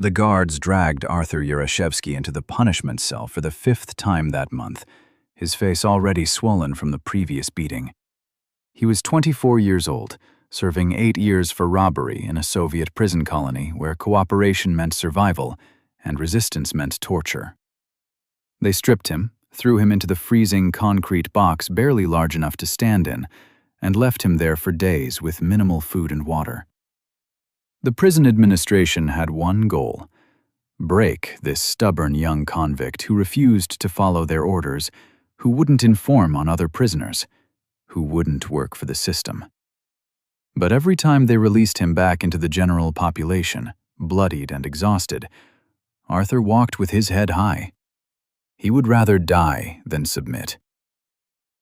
The guards dragged Arthur Yeroshevsky into the punishment cell for the 5th time that month, his face already swollen from the previous beating. He was 24 years old, serving 8 years for robbery in a Soviet prison colony where cooperation meant survival and resistance meant torture. They stripped him, threw him into the freezing concrete box barely large enough to stand in, and left him there for days with minimal food and water. The prison administration had one goal: break this stubborn young convict who refused to follow their orders, who wouldn't inform on other prisoners, who wouldn't work for the system. But every time they released him back into the general population, bloodied and exhausted, Arthur walked with his head high. He would rather die than submit.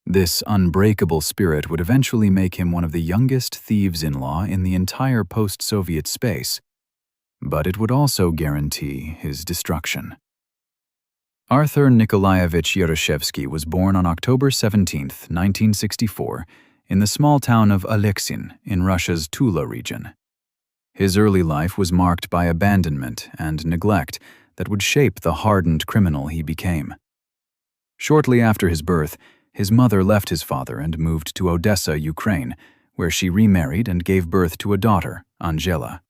This unbreakable spirit would eventually make him one of the youngest thieves-in-law in the entire post-Soviet space, but it would also guarantee his destruction. Arthur Nikolaevich Yeroshevsky was born on October 17, 1964, in the small town of Aleksin in Russia's Tula region. His early life was marked by abandonment and neglect that would shape the hardened criminal he became. Shortly after his birth, his mother left his father and moved to Odessa, Ukraine, where she remarried and gave birth to a daughter, Angela.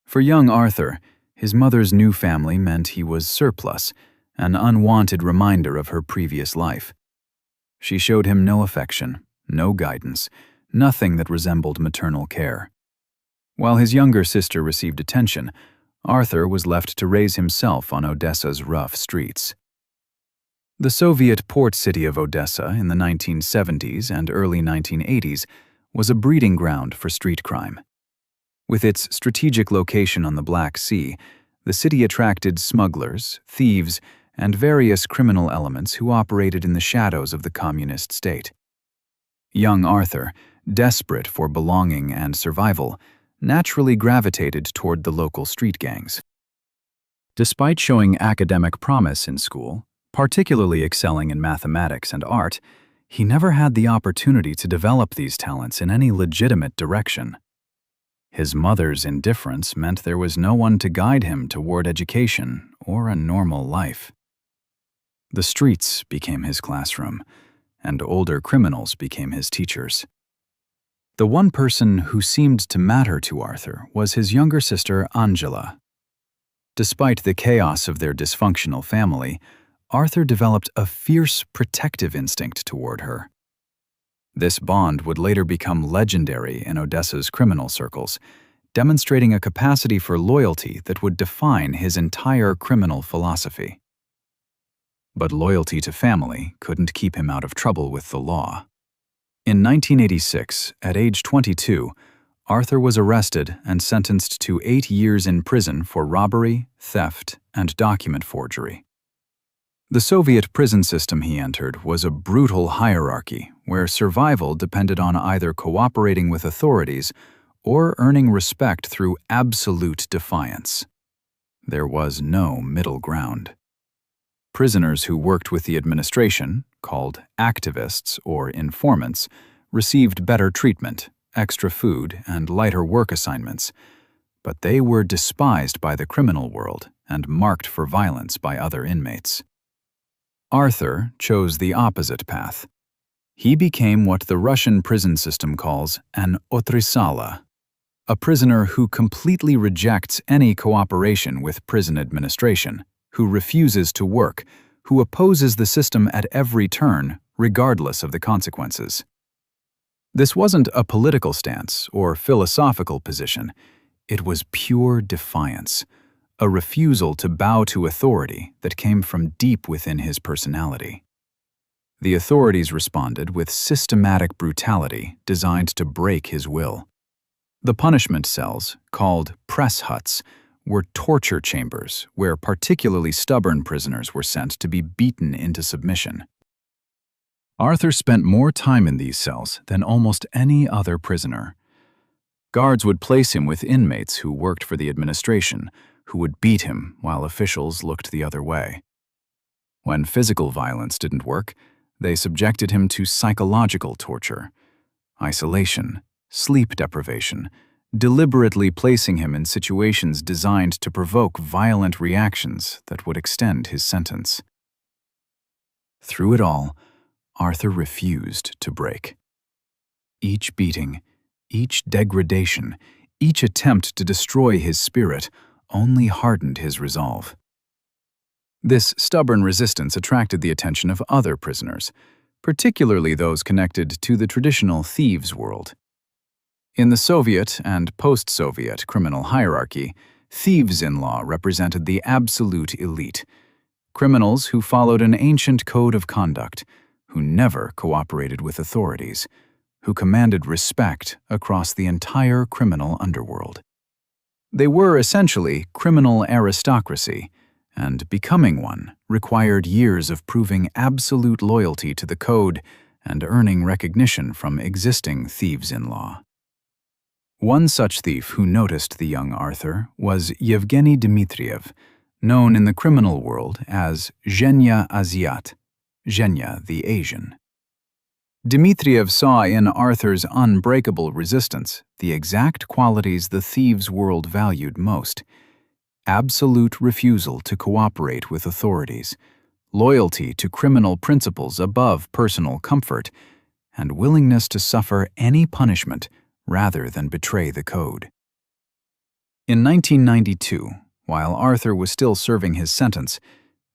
For young Arthur, his mother's new family meant he was surplus, an unwanted reminder of her previous life. She showed him no affection, no guidance, nothing that resembled maternal care. While his younger sister received attention, Arthur was left to raise himself on Odessa's rough streets. The Soviet port city of Odessa in the 1970s and early 1980s was a breeding ground for street crime. With its strategic location on the Black Sea, the city attracted smugglers, thieves, and various criminal elements who operated in the shadows of the communist state. Young Arthur, desperate for belonging and survival, naturally gravitated toward the local street gangs. Despite showing academic promise in school, particularly excelling in mathematics and art, he never had the opportunity to develop these talents in any legitimate direction. His mother's indifference meant there was no one to guide him toward education or a normal life. The streets became his classroom, and older criminals became his teachers. The one person who seemed to matter to Arthur was his younger sister, Angela. Despite the chaos of their dysfunctional family, Arthur developed a fierce protective instinct toward her. This bond would later become legendary in Odessa's criminal circles, demonstrating a capacity for loyalty that would define his entire criminal philosophy. But loyalty to family couldn't keep him out of trouble with the law. In 1986, at age 22, Arthur was arrested and sentenced to 8 years in prison for robbery, theft, and document forgery. The Soviet prison system he entered was a brutal hierarchy where survival depended on either cooperating with authorities or earning respect through absolute defiance. There was no middle ground. Prisoners who worked with the administration, called activists or informants, received better treatment, extra food, and lighter work assignments, but they were despised by the criminal world and marked for violence by other inmates. Arthur chose the opposite path. He became what the Russian prison system calls an otrysala, a prisoner who completely rejects any cooperation with prison administration, who refuses to work, who opposes the system at every turn, regardless of the consequences. This wasn't a political stance or philosophical position. It was pure defiance, a refusal to bow to authority that came from deep within his personality. The authorities responded with systematic brutality designed to break his will. The punishment cells, called press huts, were torture chambers where particularly stubborn prisoners were sent to be beaten into submission. Arthur spent more time in these cells than almost any other prisoner. Guards would place him with inmates who worked for the administration, who would beat him while officials looked the other way. When physical violence didn't work, they subjected him to psychological torture, isolation, sleep deprivation, deliberately placing him in situations designed to provoke violent reactions that would extend his sentence. Through it all, Arthur refused to break. Each beating, each degradation, each attempt to destroy his spirit only hardened his resolve. This stubborn resistance attracted the attention of other prisoners, particularly those connected to the traditional thieves' world. In the Soviet and post-Soviet criminal hierarchy, thieves-in-law represented the absolute elite, criminals who followed an ancient code of conduct, who never cooperated with authorities, who commanded respect across the entire criminal underworld. They were essentially criminal aristocracy, and becoming one required years of proving absolute loyalty to the code and earning recognition from existing thieves-in-law. One such thief who noticed the young Arthur was Yevgeny Dmitriev, known in the criminal world as Zhenya Asiat, Zhenya the Asian. Dmitriev saw in Arthur's unbreakable resistance the exact qualities the thieves' world valued most: absolute refusal to cooperate with authorities, loyalty to criminal principles above personal comfort, and willingness to suffer any punishment rather than betray the code. In 1992, while Arthur was still serving his sentence,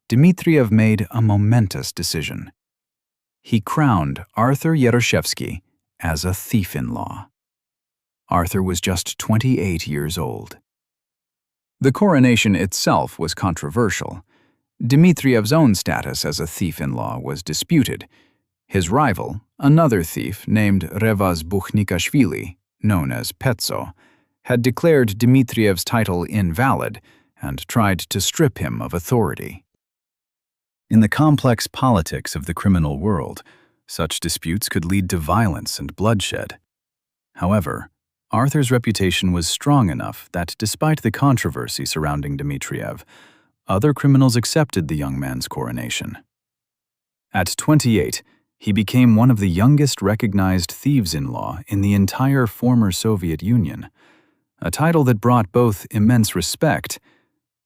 Dmitriev made a momentous decision. He crowned Arthur Yeroshevsky as a thief-in-law. Arthur was just 28 years old. The coronation itself was controversial. Dmitriev's own status as a thief-in-law was disputed. His rival, another thief named Revaz Bukhnikashvili, known as Petso, had declared Dmitriev's title invalid and tried to strip him of authority. In the complex politics of the criminal world, such disputes could lead to violence and bloodshed. However, Arthur's reputation was strong enough that despite the controversy surrounding Dmitriev, other criminals accepted the young man's coronation. At 28, he became one of the youngest recognized thieves-in-law in the entire former Soviet Union, a title that brought both immense respect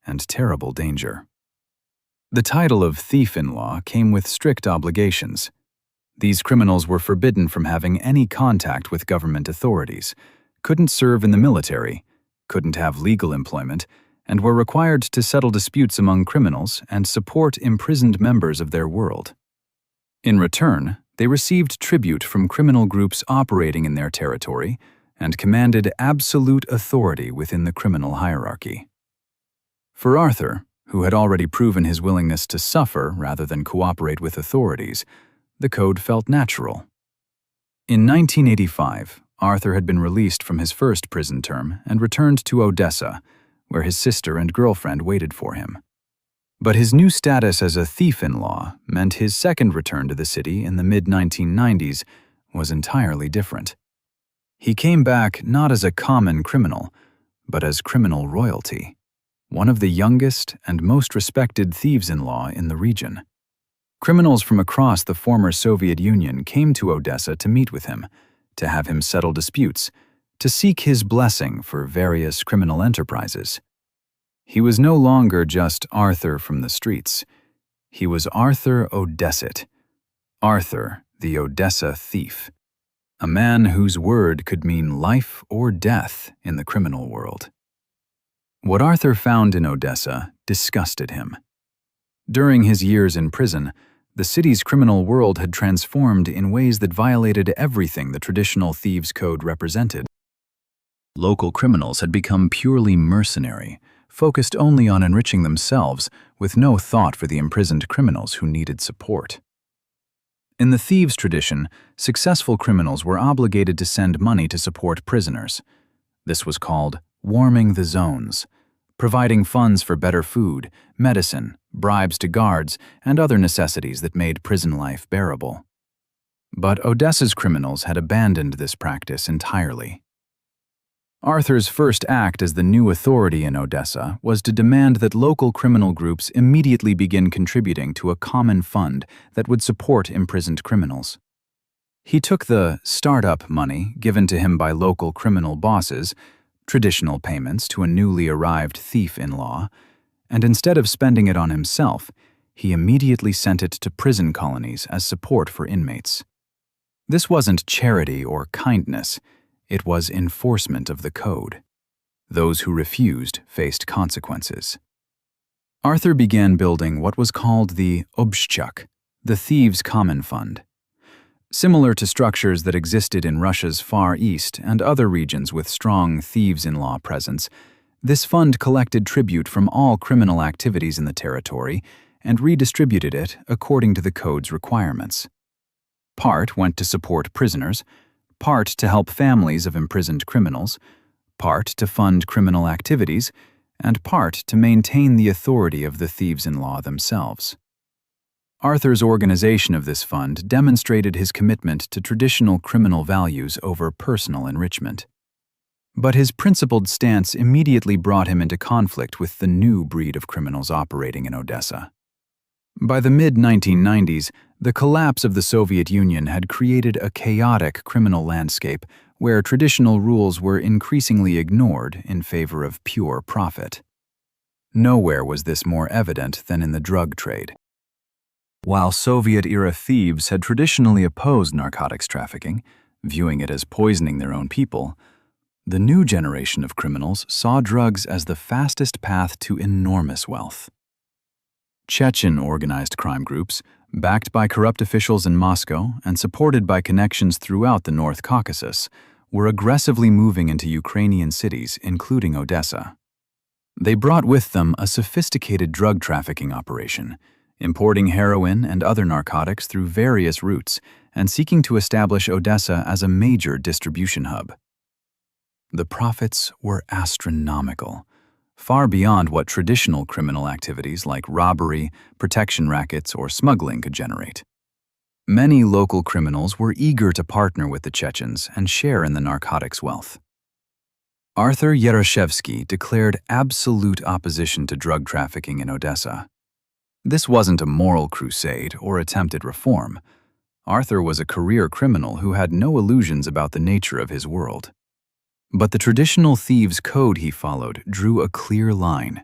and terrible danger. The title of thief-in-law came with strict obligations. These criminals were forbidden from having any contact with government authorities, couldn't serve in the military, couldn't have legal employment, and were required to settle disputes among criminals and support imprisoned members of their world. In return, they received tribute from criminal groups operating in their territory and commanded absolute authority within the criminal hierarchy. For Arthur, who had already proven his willingness to suffer rather than cooperate with authorities, the code felt natural. In 1985, Arthur had been released from his first prison term and returned to Odessa, where his sister and girlfriend waited for him. But his new status as a thief-in-law meant his second return to the city in the mid-1990s was entirely different. He came back not as a common criminal, but as criminal royalty, one of the youngest and most respected thieves-in-law in the region. Criminals from across the former Soviet Union came to Odessa to meet with him, to have him settle disputes, to seek his blessing for various criminal enterprises. He was no longer just Arthur from the streets. He was Arthur Odessit, Arthur the Odessa thief, a man whose word could mean life or death in the criminal world. What Arthur found in Odessa disgusted him. During his years in prison, the city's criminal world had transformed in ways that violated everything the traditional thieves' code represented. Local criminals had become purely mercenary, focused only on enriching themselves, with no thought for the imprisoned criminals who needed support. In the thieves' tradition, successful criminals were obligated to send money to support prisoners. This was called warming the zones, providing funds for better food, medicine, bribes to guards, and other necessities that made prison life bearable. But Odessa's criminals had abandoned this practice entirely. Arthur's first act as the new authority in Odessa was to demand that local criminal groups immediately begin contributing to a common fund that would support imprisoned criminals. He took the startup money given to him by local criminal bosses, traditional payments to a newly arrived thief-in-law, and instead of spending it on himself, he immediately sent it to prison colonies as support for inmates. This wasn't charity or kindness, it was enforcement of the code. Those who refused faced consequences. Arthur began building what was called the obshchak, the Thieves' Common Fund. Similar to structures that existed in Russia's Far East and other regions with strong thieves-in-law presence, this fund collected tribute from all criminal activities in the territory and redistributed it according to the code's requirements. Part went to support prisoners, part to help families of imprisoned criminals, part to fund criminal activities, and part to maintain the authority of the thieves-in-law themselves. Arthur's organization of this fund demonstrated his commitment to traditional criminal values over personal enrichment. But his principled stance immediately brought him into conflict with the new breed of criminals operating in Odessa. By the mid-1990s, the collapse of the Soviet Union had created a chaotic criminal landscape where traditional rules were increasingly ignored in favor of pure profit. Nowhere was this more evident than in the drug trade. While Soviet-era thieves had traditionally opposed narcotics trafficking, viewing it as poisoning their own people, the new generation of criminals saw drugs as the fastest path to enormous wealth. Chechen organized crime groups, backed by corrupt officials in Moscow and supported by connections throughout the North Caucasus, were aggressively moving into Ukrainian cities, including Odessa. They brought with them a sophisticated drug trafficking operation, importing heroin and other narcotics through various routes and seeking to establish Odessa as a major distribution hub. The profits were astronomical, far beyond what traditional criminal activities like robbery, protection rackets, or smuggling could generate. Many local criminals were eager to partner with the Chechens and share in the narcotics wealth. Arthur Yeroshevsky declared absolute opposition to drug trafficking in Odessa. This wasn't a moral crusade or attempted reform. Arthur was a career criminal who had no illusions about the nature of his world. But the traditional thieves' code he followed drew a clear line.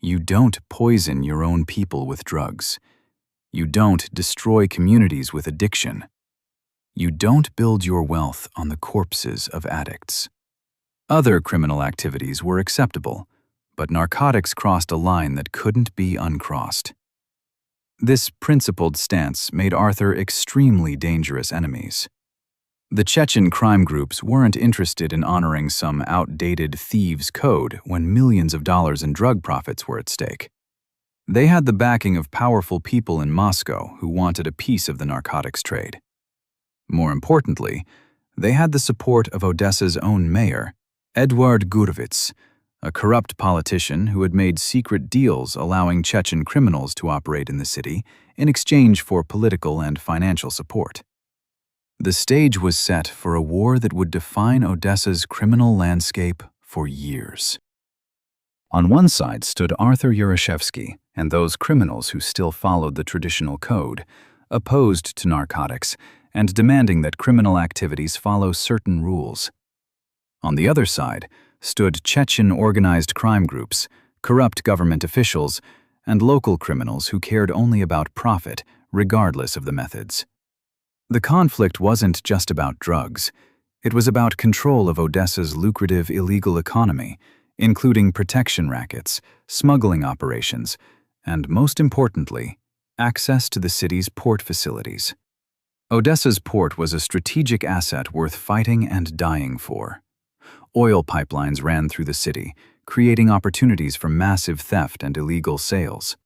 You don't poison your own people with drugs. You don't destroy communities with addiction. You don't build your wealth on the corpses of addicts. Other criminal activities were acceptable, but narcotics crossed a line that couldn't be uncrossed. This principled stance made Arthur extremely dangerous enemies. The Chechen crime groups weren't interested in honoring some outdated thieves' code when millions of dollars in drug profits were at stake. They had the backing of powerful people in Moscow who wanted a piece of the narcotics trade. More importantly, they had the support of Odessa's own mayor, Eduard Gurevits, a corrupt politician who had made secret deals allowing Chechen criminals to operate in the city in exchange for political and financial support. The stage was set for a war that would define Odessa's criminal landscape for years. On one side stood Arthur Yeroshevsky and those criminals who still followed the traditional code, opposed to narcotics and demanding that criminal activities follow certain rules. On the other side stood Chechen organized crime groups, corrupt government officials, and local criminals who cared only about profit, regardless of the methods. The conflict wasn't just about drugs. It was about control of Odessa's lucrative illegal economy, including protection rackets, smuggling operations, and, most importantly, access to the city's port facilities. Odessa's port was a strategic asset worth fighting and dying for. Oil pipelines ran through the city, creating opportunities for massive theft and illegal sales.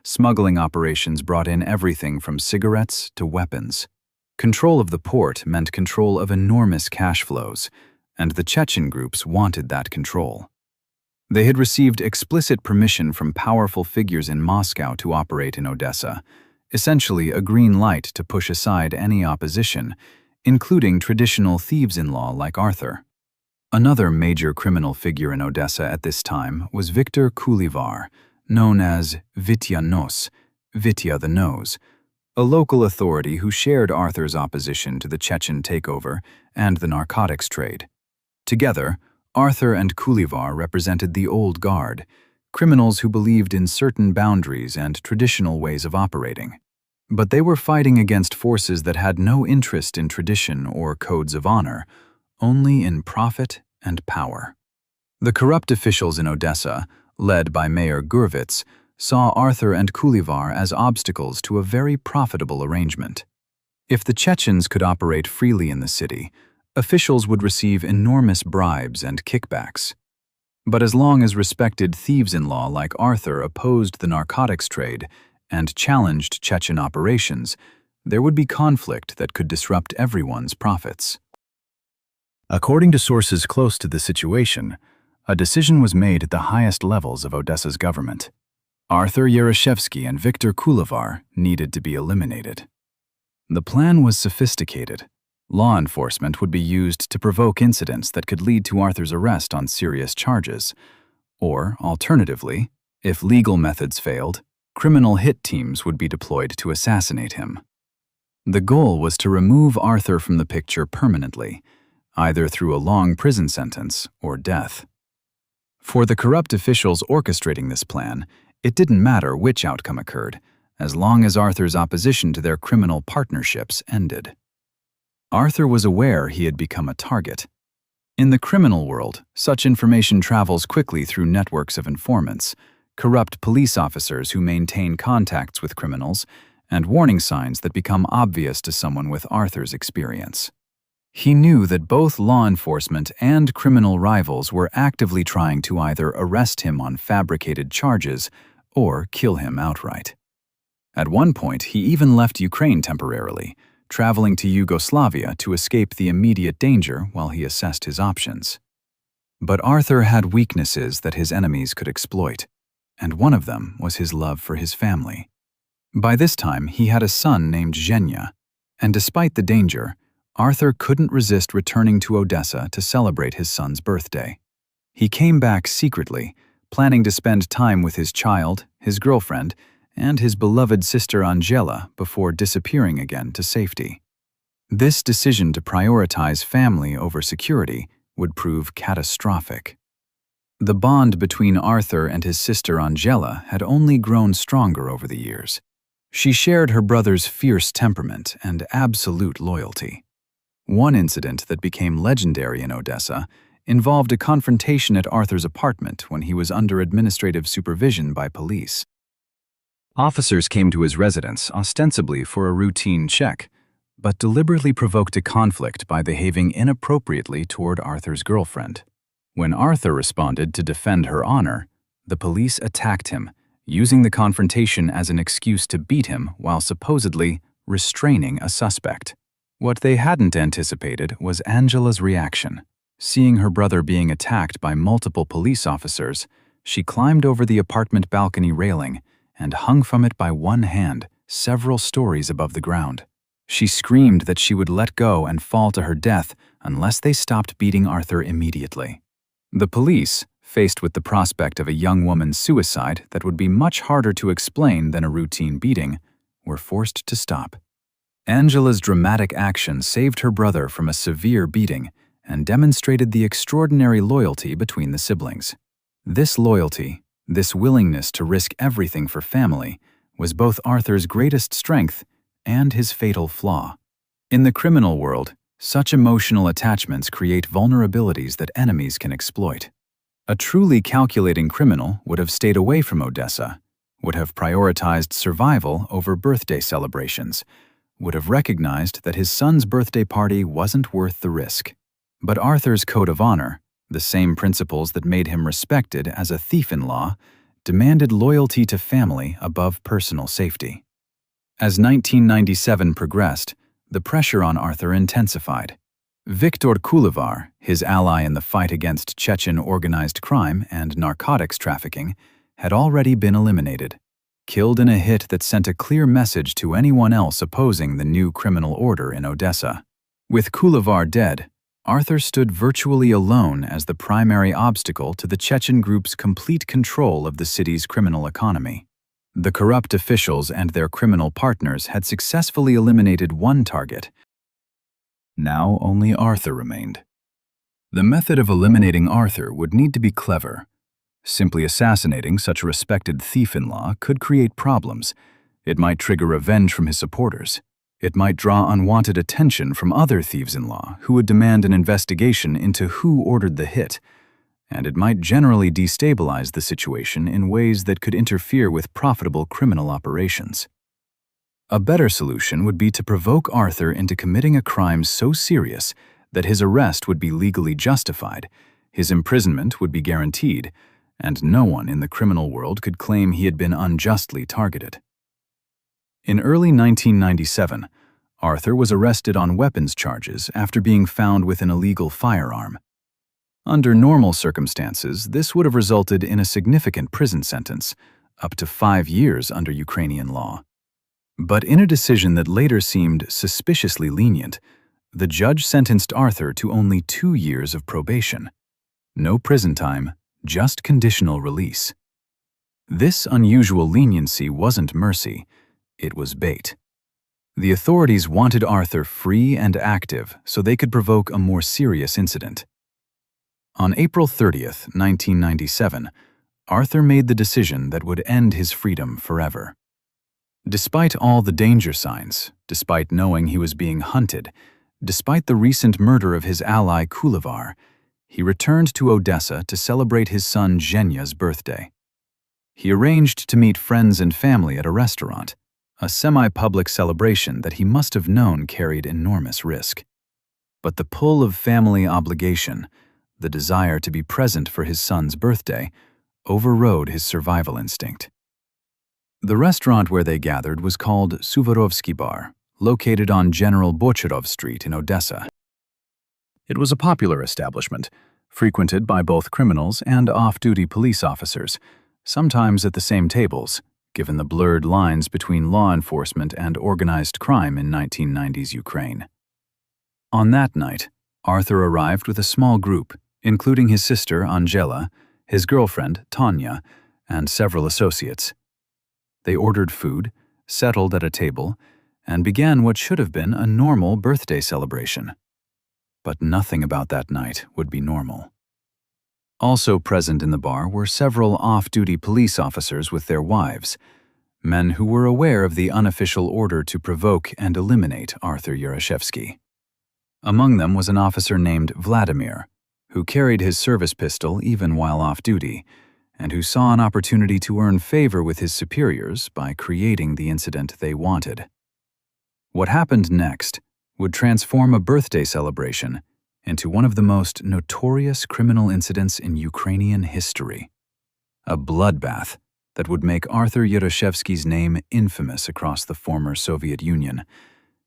Smuggling operations brought in everything from cigarettes to weapons. Control of the port meant control of enormous cash flows, and the Chechen groups wanted that control. They had received explicit permission from powerful figures in Moscow to operate in Odessa, essentially a green light to push aside any opposition, including traditional thieves-in-law like Arthur. Another major criminal figure in Odessa at this time was Viktor Kulivar, known as Vitya Nos, Vitya the Nose, a local authority who shared Arthur's opposition to the Chechen takeover and the narcotics trade. Together, Arthur and Kulivar represented the old guard, criminals who believed in certain boundaries and traditional ways of operating. But they were fighting against forces that had no interest in tradition or codes of honor, only in profit and power. The corrupt officials in Odessa, led by Mayor Gurvitz, saw Arthur and Kulivar as obstacles to a very profitable arrangement. If the Chechens could operate freely in the city, officials would receive enormous bribes and kickbacks. But as long as respected thieves-in-law like Arthur opposed the narcotics trade and challenged Chechen operations, there would be conflict that could disrupt everyone's profits. According to sources close to the situation, a decision was made at the highest levels of Odessa's government. Arthur Yeroshevsky and Viktor Kulivar needed to be eliminated. The plan was sophisticated. Law enforcement would be used to provoke incidents that could lead to Arthur's arrest on serious charges. Or, alternatively, if legal methods failed, criminal hit teams would be deployed to assassinate him. The goal was to remove Arthur from the picture permanently, either through a long prison sentence or death. For the corrupt officials orchestrating this plan, it didn't matter which outcome occurred, as long as Arthur's opposition to their criminal partnerships ended. Arthur was aware he had become a target. In the criminal world, such information travels quickly through networks of informants, corrupt police officers who maintain contacts with criminals, and warning signs that become obvious to someone with Arthur's experience. He knew that both law enforcement and criminal rivals were actively trying to either arrest him on fabricated charges or kill him outright. At one point, he even left Ukraine temporarily, traveling to Yugoslavia to escape the immediate danger while he assessed his options. But Arthur had weaknesses that his enemies could exploit, and one of them was his love for his family. By this time, he had a son named Zhenya, and despite the danger, Arthur couldn't resist returning to Odessa to celebrate his son's birthday. He came back secretly, planning to spend time with his child, his girlfriend, and his beloved sister Angela before disappearing again to safety. This decision to prioritize family over security would prove catastrophic. The bond between Arthur and his sister Angela had only grown stronger over the years. She shared her brother's fierce temperament and absolute loyalty. One incident that became legendary in Odessa involved a confrontation at Arthur's apartment when he was under administrative supervision by police. Officers came to his residence ostensibly for a routine check, but deliberately provoked a conflict by behaving inappropriately toward Arthur's girlfriend. When Arthur responded to defend her honor, the police attacked him, using the confrontation as an excuse to beat him while supposedly restraining a suspect. What they hadn't anticipated was Angela's reaction. Seeing her brother being attacked by multiple police officers, she climbed over the apartment balcony railing and hung from it by one hand, several stories above the ground. She screamed that she would let go and fall to her death unless they stopped beating Arthur immediately. The police, faced with the prospect of a young woman's suicide that would be much harder to explain than a routine beating, were forced to stop. Angela's dramatic action saved her brother from a severe beating and demonstrated the extraordinary loyalty between the siblings. This loyalty, this willingness to risk everything for family, was both Arthur's greatest strength and his fatal flaw. In the criminal world, such emotional attachments create vulnerabilities that enemies can exploit. A truly calculating criminal would have stayed away from Odessa, would have prioritized survival over birthday celebrations, would have recognized that his son's birthday party wasn't worth the risk. But Arthur's code of honor, the same principles that made him respected as a thief-in-law, demanded loyalty to family above personal safety. As 1997 progressed, the pressure on Arthur intensified. Viktor Kulivar, his ally in the fight against Chechen organized crime and narcotics trafficking, had already been eliminated, killed in a hit that sent a clear message to anyone else opposing the new criminal order in Odessa. With Kulivar dead, Arthur stood virtually alone as the primary obstacle to the Chechen group's complete control of the city's criminal economy. The corrupt officials and their criminal partners had successfully eliminated one target. Now only Arthur remained. The method of eliminating Arthur would need to be clever. Simply assassinating such a respected thief-in-law could create problems. It might trigger revenge from his supporters. It might draw unwanted attention from other thieves-in-law who would demand an investigation into who ordered the hit. And it might generally destabilize the situation in ways that could interfere with profitable criminal operations. A better solution would be to provoke Arthur into committing a crime so serious that his arrest would be legally justified, his imprisonment would be guaranteed, and no one in the criminal world could claim he had been unjustly targeted. In early 1997, Arthur was arrested on weapons charges after being found with an illegal firearm. Under normal circumstances, this would have resulted in a significant prison sentence, up to 5 years under Ukrainian law. But in a decision that later seemed suspiciously lenient, the judge sentenced Arthur to only 2 years of probation. No prison time, just conditional release. This unusual leniency wasn't mercy, it was bait. The authorities wanted Arthur free and active so they could provoke a more serious incident. On April 30th, 1997, Arthur made the decision that would end his freedom forever. Despite all the danger signs, despite knowing he was being hunted, despite the recent murder of his ally Kulevar, he returned to Odessa to celebrate his son Zhenya's birthday. He arranged to meet friends and family at a restaurant, a semi-public celebration that he must have known carried enormous risk. But the pull of family obligation, the desire to be present for his son's birthday, overrode his survival instinct. The restaurant where they gathered was called Suvorovskiy Bar, located on General Bochorov Street in Odessa. It was a popular establishment, frequented by both criminals and off-duty police officers, sometimes at the same tables, given the blurred lines between law enforcement and organized crime in 1990s Ukraine. On that night, Arthur arrived with a small group, including his sister Angela, his girlfriend Tanya, and several associates. They ordered food, settled at a table, and began what should have been a normal birthday celebration. But nothing about that night would be normal. Also present in the bar were several off-duty police officers with their wives, men who were aware of the unofficial order to provoke and eliminate Arthur Yeroshevsky. Among them was an officer named Vladimir, who carried his service pistol even while off-duty, and who saw an opportunity to earn favor with his superiors by creating the incident they wanted. What happened next would transform a birthday celebration into one of the most notorious criminal incidents in Ukrainian history. A bloodbath that would make Arthur Yeroshevsky's name infamous across the former Soviet Union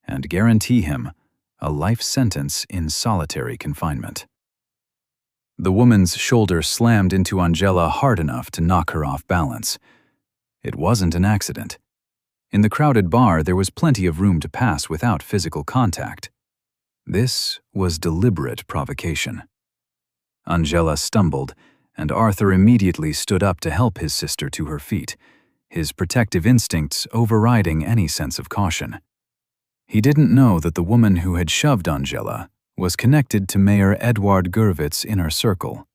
and guarantee him a life sentence in solitary confinement. The woman's shoulder slammed into Angela hard enough to knock her off balance. It wasn't an accident. In the crowded bar, there was plenty of room to pass without physical contact. This was deliberate provocation. Angela stumbled, and Arthur immediately stood up to help his sister to her feet, his protective instincts overriding any sense of caution. He didn't know that the woman who had shoved Angela was connected to Mayor Eduard Gurvitz's inner circle,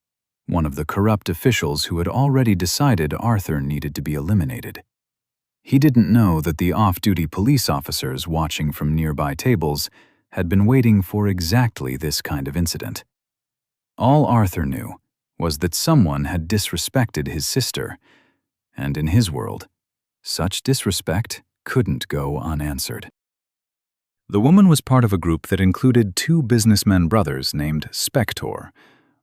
one of the corrupt officials who had already decided Arthur needed to be eliminated. He didn't know that the off-duty police officers watching from nearby tables had been waiting for exactly this kind of incident. All Arthur knew was that someone had disrespected his sister, and in his world, such disrespect couldn't go unanswered. The woman was part of a group that included 2 businessmen brothers named Spektor,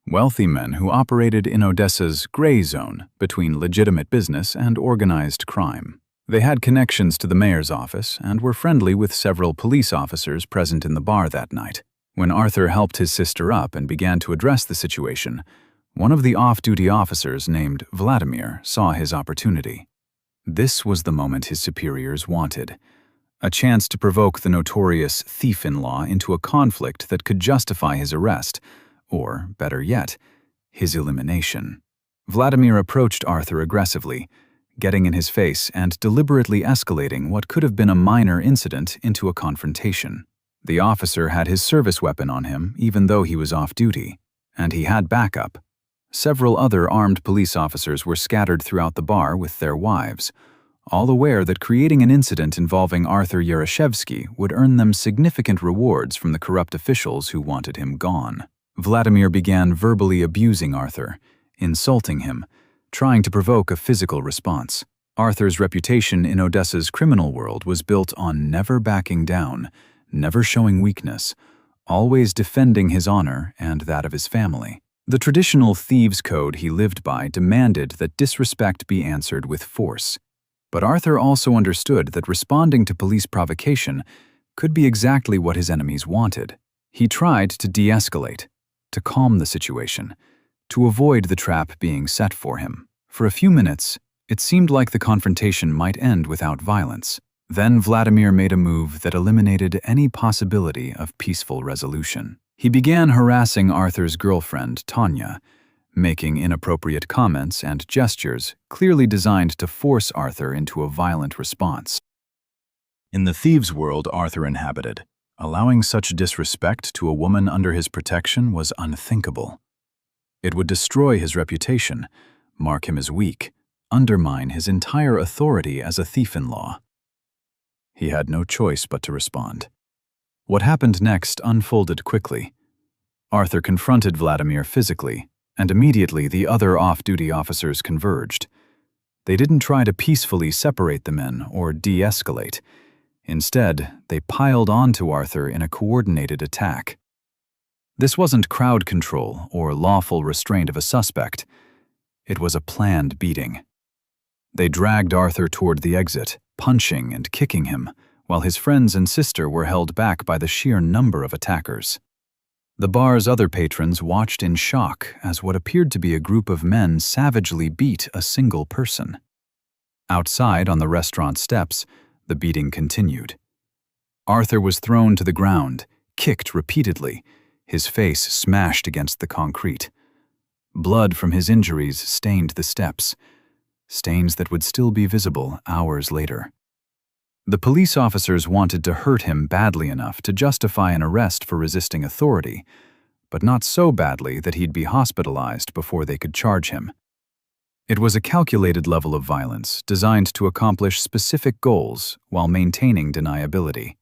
wealthy men who operated in Odessa's gray zone between legitimate business and organized crime. They had connections to the mayor's office and were friendly with several police officers present in the bar that night. When Arthur helped his sister up and began to address the situation, one of the off-duty officers named Vladimir saw his opportunity. This was the moment his superiors wanted. A chance to provoke the notorious thief-in-law into a conflict that could justify his arrest, or, better yet, his elimination. Vladimir approached Arthur aggressively, getting in his face and deliberately escalating what could have been a minor incident into a confrontation. The officer had his service weapon on him even though he was off duty, and he had backup. Several other armed police officers were scattered throughout the bar with their wives, all aware that creating an incident involving Arthur Yeroshevsky would earn them significant rewards from the corrupt officials who wanted him gone. Vladimir began verbally abusing Arthur, insulting him, trying to provoke a physical response. Arthur's reputation in Odessa's criminal world was built on never backing down, never showing weakness, always defending his honor and that of his family. The traditional thieves' code he lived by demanded that disrespect be answered with force. But Arthur also understood that responding to police provocation could be exactly what his enemies wanted. He tried to de-escalate, to calm the situation, to avoid the trap being set for him. For a few minutes, it seemed like the confrontation might end without violence. Then Vladimir made a move that eliminated any possibility of peaceful resolution. He began harassing Arthur's girlfriend, Tanya, making inappropriate comments and gestures clearly designed to force Arthur into a violent response. In the thieves' world Arthur inhabited, allowing such disrespect to a woman under his protection was unthinkable. It would destroy his reputation, mark him as weak, undermine his entire authority as a thief-in-law. He had no choice but to respond. What happened next unfolded quickly. Arthur confronted Vladimir physically, and immediately the other off-duty officers converged. They didn't try to peacefully separate the men or de-escalate. Instead, they piled onto Arthur in a coordinated attack. This wasn't crowd control or lawful restraint of a suspect. It was a planned beating. They dragged Arthur toward the exit, punching and kicking him, while his friends and sister were held back by the sheer number of attackers. The bar's other patrons watched in shock as what appeared to be a group of men savagely beat a single person. Outside on the restaurant steps, the beating continued. Arthur was thrown to the ground, kicked repeatedly, his face smashed against the concrete. Blood from his injuries stained the steps, stains that would still be visible hours later. The police officers wanted to hurt him badly enough to justify an arrest for resisting authority, but not so badly that he'd be hospitalized before they could charge him. It was a calculated level of violence designed to accomplish specific goals while maintaining deniability.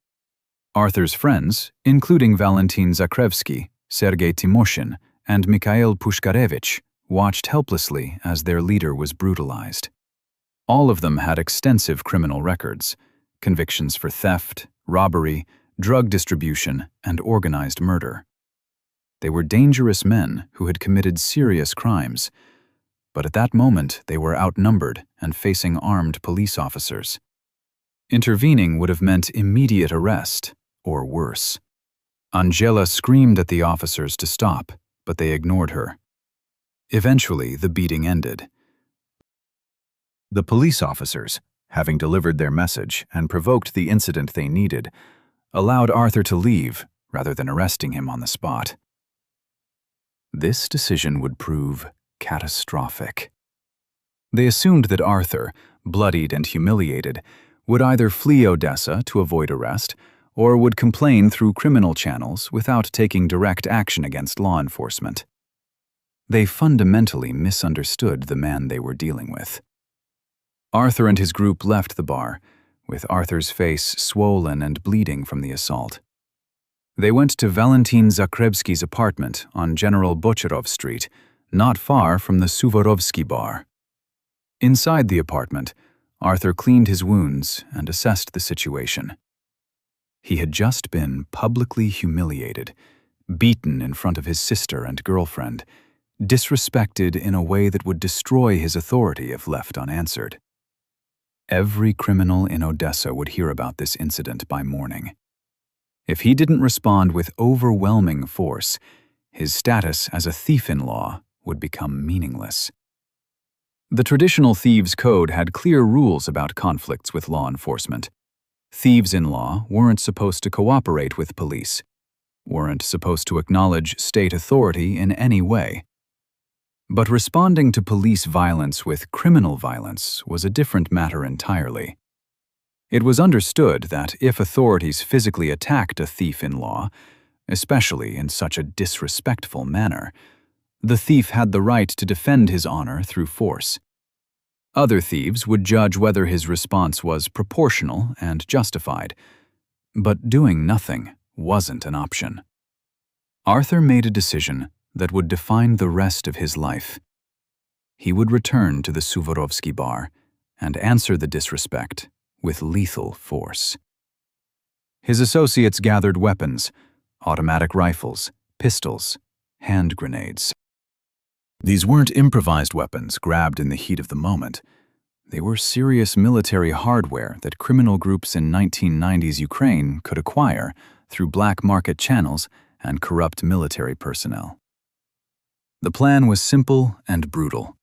Arthur's friends, including Valentin Zakrevsky, Sergei Timoshin, and Mikhail Pushkarevich, watched helplessly as their leader was brutalized. All of them had extensive criminal records, convictions for theft, robbery, drug distribution, and organized murder. They were dangerous men who had committed serious crimes, but at that moment they were outnumbered and facing armed police officers. Intervening would have meant immediate arrest, or worse. Angela screamed at the officers to stop, but they ignored her. Eventually, the beating ended. The police officers, having delivered their message and provoked the incident they needed, allowed Arthur to leave rather than arresting him on the spot. This decision would prove catastrophic. They assumed that Arthur, bloodied and humiliated, would either flee Odessa to avoid arrest or would complain through criminal channels without taking direct action against law enforcement. They fundamentally misunderstood the man they were dealing with. Arthur and his group left the bar, with Arthur's face swollen and bleeding from the assault. They went to Valentin Zakrevsky's apartment on General Bocharov Street, not far from the Suvorovskiy Bar. Inside the apartment, Arthur cleaned his wounds and assessed the situation. He had just been publicly humiliated, beaten in front of his sister and girlfriend, disrespected in a way that would destroy his authority if left unanswered. Every criminal in Odessa would hear about this incident by morning. If he didn't respond with overwhelming force, his status as a thief-in-law would become meaningless. The traditional thieves' code had clear rules about conflicts with law enforcement. Thieves-in-law weren't supposed to cooperate with police, weren't supposed to acknowledge state authority in any way. But responding to police violence with criminal violence was a different matter entirely. It was understood that if authorities physically attacked a thief-in-law, especially in such a disrespectful manner, The thief had the right to defend his honor through force. Other thieves would judge whether his response was proportional and justified, but doing nothing wasn't an option. Arthur made a decision that would define the rest of his life. He would return to the Suvorovskiy Bar and answer the disrespect with lethal force. His associates gathered weapons, automatic rifles, pistols, hand grenades. These weren't improvised weapons grabbed in the heat of the moment. They were serious military hardware that criminal groups in 1990s Ukraine could acquire through black market channels and corrupt military personnel. The plan was simple and brutal.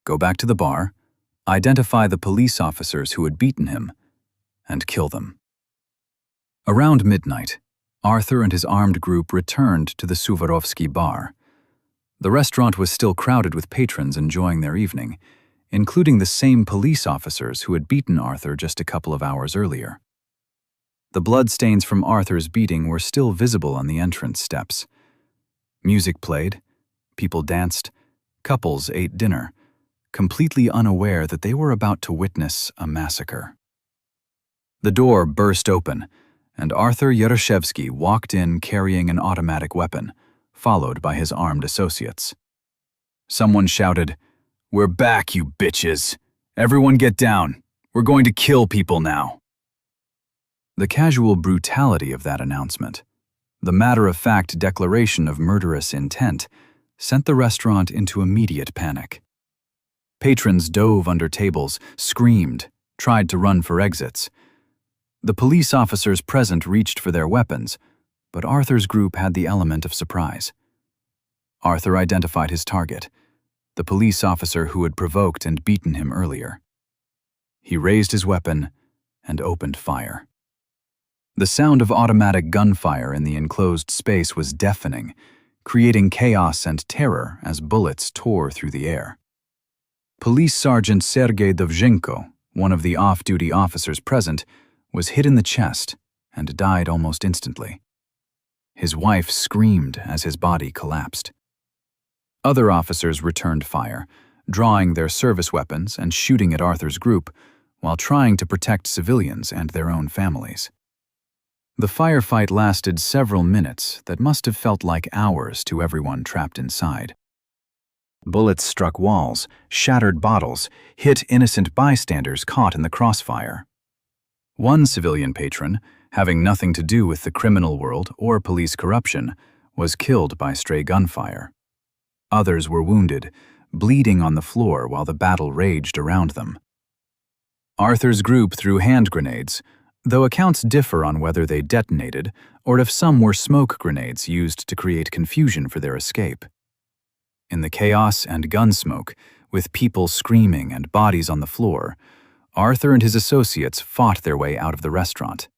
Go back to the bar, identify the police officers who had beaten him, and kill them. Around midnight, Arthur and his armed group returned to the Suvorovskiy Bar. The restaurant was still crowded with patrons enjoying their evening, including the same police officers who had beaten Arthur just a couple of hours earlier. The bloodstains from Arthur's beating were still visible on the entrance steps. Music played, people danced, couples ate dinner, completely unaware that they were about to witness a massacre. The door burst open, and Arthur Yeroshevsky walked in carrying an automatic weapon, followed by his armed associates. Someone shouted, "We're back, you bitches! Everyone get down! We're going to kill people now!" The casual brutality of that announcement, the matter-of-fact declaration of murderous intent, sent the restaurant into immediate panic. Patrons dove under tables, screamed, tried to run for exits. The police officers present reached for their weapons, but Arthur's group had the element of surprise. Arthur identified his target, the police officer who had provoked and beaten him earlier. He raised his weapon and opened fire. The sound of automatic gunfire in the enclosed space was deafening, creating chaos and terror as bullets tore through the air. Police Sergeant Sergei Dovzhenko, one of the off-duty officers present, was hit in the chest and died almost instantly. His wife screamed as his body collapsed. Other officers returned fire, drawing their service weapons and shooting at Arthur's group while trying to protect civilians and their own families. The firefight lasted several minutes that must have felt like hours to everyone trapped inside. Bullets struck walls, shattered bottles, hit innocent bystanders caught in the crossfire. One civilian patron, having nothing to do with the criminal world or police corruption, was killed by stray gunfire. Others were wounded, bleeding on the floor while the battle raged around them. Arthur's group threw hand grenades, though accounts differ on whether they detonated or if some were smoke grenades used to create confusion for their escape. In the chaos and gun smoke, with people screaming and bodies on the floor, Arthur and his associates fought their way out of the restaurant.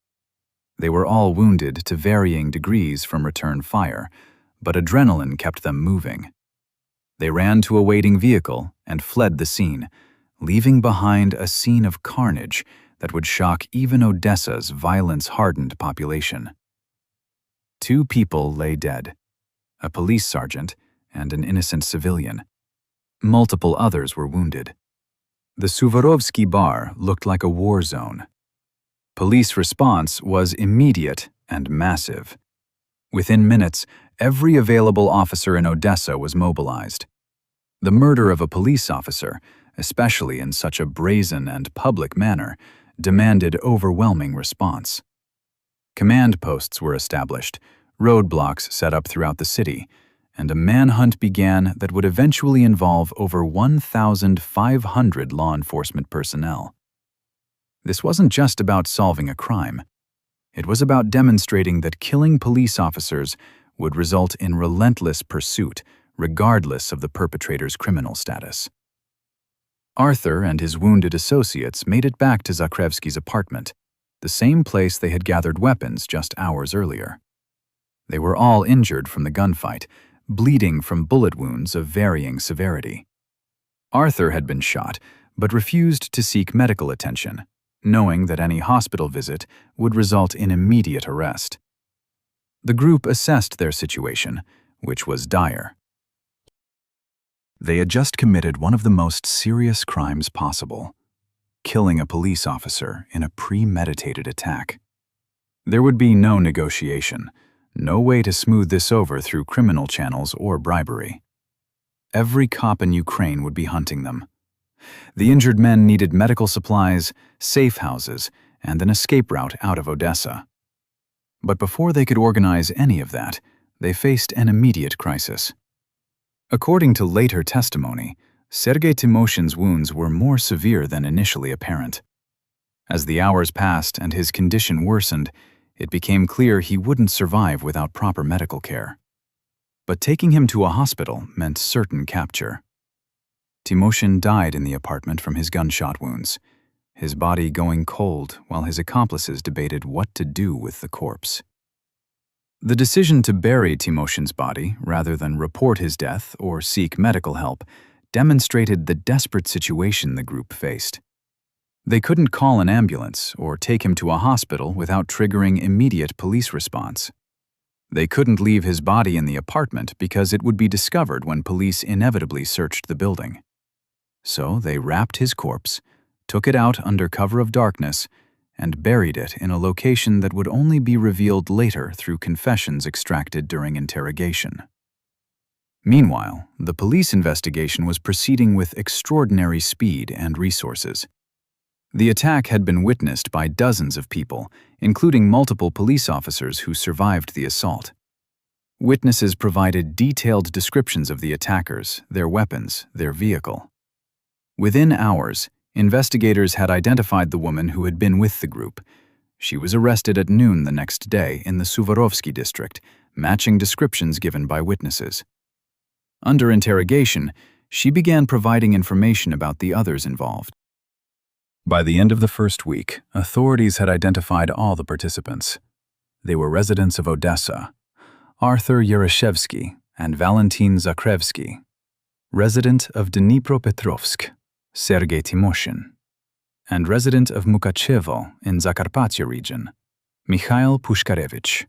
They were all wounded to varying degrees from return fire, but adrenaline kept them moving. They ran to a waiting vehicle and fled the scene, leaving behind a scene of carnage that would shock even Odessa's violence-hardened population. 2 people lay dead, a police sergeant and an innocent civilian. Multiple others were wounded. The Suvorovskiy Bar looked like a war zone. Police response was immediate and massive. Within minutes, every available officer in Odessa was mobilized. The murder of a police officer, especially in such a brazen and public manner, demanded overwhelming response. Command posts were established, roadblocks set up throughout the city, and a manhunt began that would eventually involve over 1,500 law enforcement personnel. This wasn't just about solving a crime. It was about demonstrating that killing police officers would result in relentless pursuit, regardless of the perpetrator's criminal status. Arthur and his wounded associates made it back to Zakrevsky's apartment, the same place they had gathered weapons just hours earlier. They were all injured from the gunfight, bleeding from bullet wounds of varying severity. Arthur had been shot, but refused to seek medical attention, knowing that any hospital visit would result in immediate arrest. The group assessed their situation, which was dire. They had just committed one of the most serious crimes possible, killing a police officer in a premeditated attack. There would be no negotiation, no way to smooth this over through criminal channels or bribery. Every cop in Ukraine would be hunting them. The injured men needed medical supplies, safe houses, and an escape route out of Odessa. But before they could organize any of that, they faced an immediate crisis. According to later testimony, Sergei Timoshin's wounds were more severe than initially apparent. As the hours passed and his condition worsened, it became clear he wouldn't survive without proper medical care. But taking him to a hospital meant certain capture. Timoshin died in the apartment from his gunshot wounds, his body going cold while his accomplices debated what to do with the corpse. The decision to bury Timoshin's body, rather than report his death or seek medical help, demonstrated the desperate situation the group faced. They couldn't call an ambulance or take him to a hospital without triggering immediate police response. They couldn't leave his body in the apartment because it would be discovered when police inevitably searched the building. So they wrapped his corpse, took it out under cover of darkness, and buried it in a location that would only be revealed later through confessions extracted during interrogation. Meanwhile, the police investigation was proceeding with extraordinary speed and resources. The attack had been witnessed by dozens of people, including multiple police officers who survived the assault. Witnesses provided detailed descriptions of the attackers, their weapons, their vehicle. Within hours, investigators had identified the woman who had been with the group. She was arrested at noon the next day in the Suvorovskiy district, matching descriptions given by witnesses. Under interrogation, she began providing information about the others involved. By the end of the first week, authorities had identified all the participants. They were residents of Odessa, Arthur Yeroshevsky and Valentin Zakrevsky, resident of Dnipropetrovsk, Sergei Timoshin, and resident of Mukachevo in Zakarpattia region, Mikhail Pushkarevich.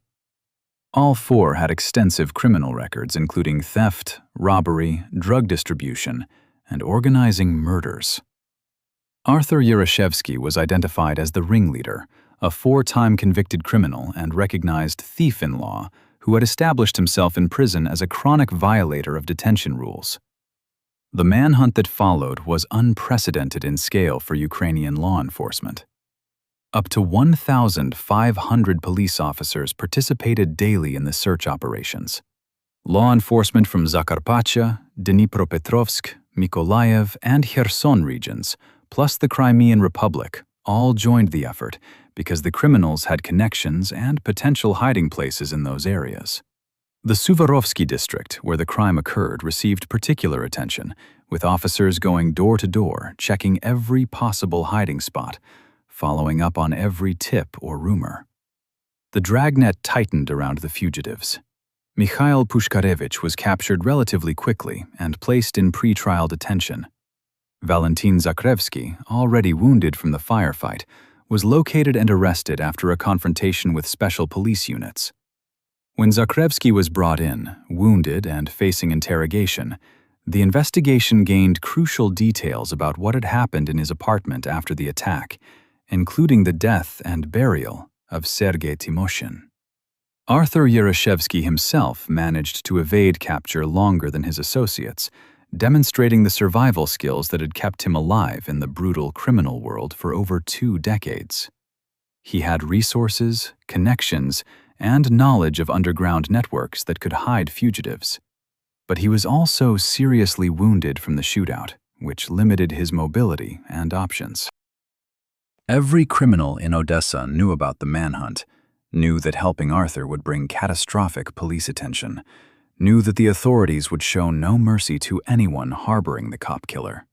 All four had extensive criminal records including theft, robbery, drug distribution, and organizing murders. Arthur Yeroshevsky was identified as the ringleader, a four-time convicted criminal and recognized thief-in-law who had established himself in prison as a chronic violator of detention rules. The manhunt that followed was unprecedented in scale for Ukrainian law enforcement. Up to 1,500 police officers participated daily in the search operations. Law enforcement from Zakarpattia, Dnipropetrovsk, Mykolaiv, and Kherson regions, plus the Crimean Republic, all joined the effort because the criminals had connections and potential hiding places in those areas. The Suvorovskiy district, where the crime occurred, received particular attention, with officers going door to door, checking every possible hiding spot, following up on every tip or rumor. The dragnet tightened around the fugitives. Mikhail Pushkarevich was captured relatively quickly and placed in pre-trial detention. Valentin Zakrevsky, already wounded from the firefight, was located and arrested after a confrontation with special police units. When Zakrevsky was brought in, wounded and facing interrogation, the investigation gained crucial details about what had happened in his apartment after the attack, including the death and burial of Sergei Timoshin. Arthur Yeroshevsky himself managed to evade capture longer than his associates, demonstrating the survival skills that had kept him alive in the brutal criminal world for over 2 decades. He had resources, connections, and knowledge of underground networks that could hide fugitives. But he was also seriously wounded from the shootout, which limited his mobility and options. Every criminal in Odessa knew about the manhunt, knew that helping Arthur would bring catastrophic police attention, knew that the authorities would show no mercy to anyone harboring the cop killer.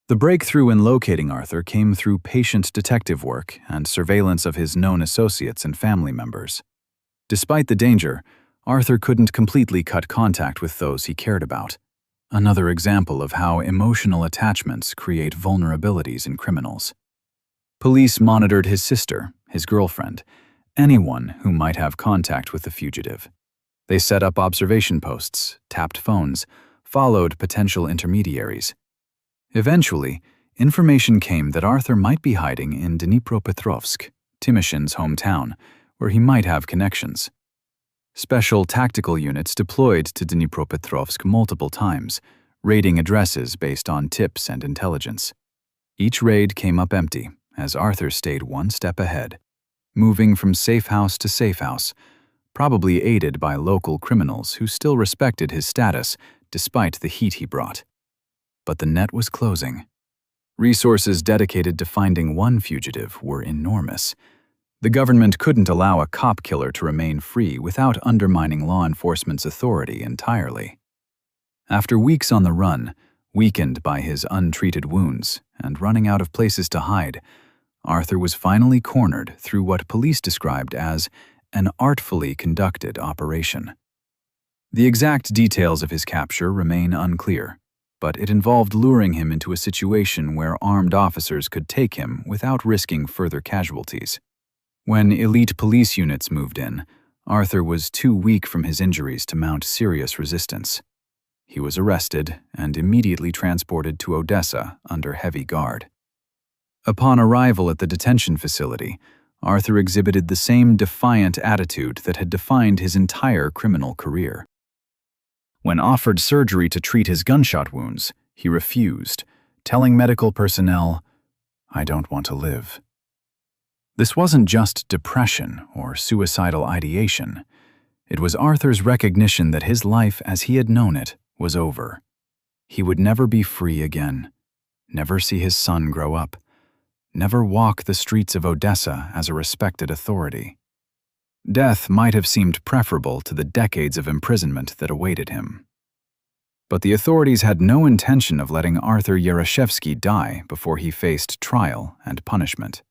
The breakthrough in locating Arthur came through patient detective work and surveillance of his known associates and family members. Despite the danger, Arthur couldn't completely cut contact with those he cared about. Another example of how emotional attachments create vulnerabilities in criminals. Police monitored his sister, his girlfriend, anyone who might have contact with the fugitive. They set up observation posts, tapped phones, followed potential intermediaries. Eventually, information came that Arthur might be hiding in Dnipropetrovsk, Timoshin's hometown, where he might have connections. Special tactical units deployed to Dnipropetrovsk multiple times, raiding addresses based on tips and intelligence. Each raid came up empty, as Arthur stayed one step ahead, moving from safe house to safe house, probably aided by local criminals who still respected his status despite the heat he brought. But the net was closing. Resources dedicated to finding one fugitive were enormous. The government couldn't allow a cop killer to remain free without undermining law enforcement's authority entirely. After weeks on the run, weakened by his untreated wounds and running out of places to hide, Arthur was finally cornered through what police described as an artfully conducted operation. The exact details of his capture remain unclear, but it involved luring him into a situation where armed officers could take him without risking further casualties. When elite police units moved in, Arthur was too weak from his injuries to mount serious resistance. He was arrested and immediately transported to Odessa under heavy guard. Upon arrival at the detention facility, Arthur exhibited the same defiant attitude that had defined his entire criminal career. When offered surgery to treat his gunshot wounds, he refused, telling medical personnel, "I don't want to live." This wasn't just depression or suicidal ideation. It was Arthur's recognition that his life as he had known it was over. He would never be free again, never see his son grow up, never walk the streets of Odessa as a respected authority. Death might have seemed preferable to the decades of imprisonment that awaited him. But the authorities had no intention of letting Arthur Yeroshevsky die before he faced trial and punishment.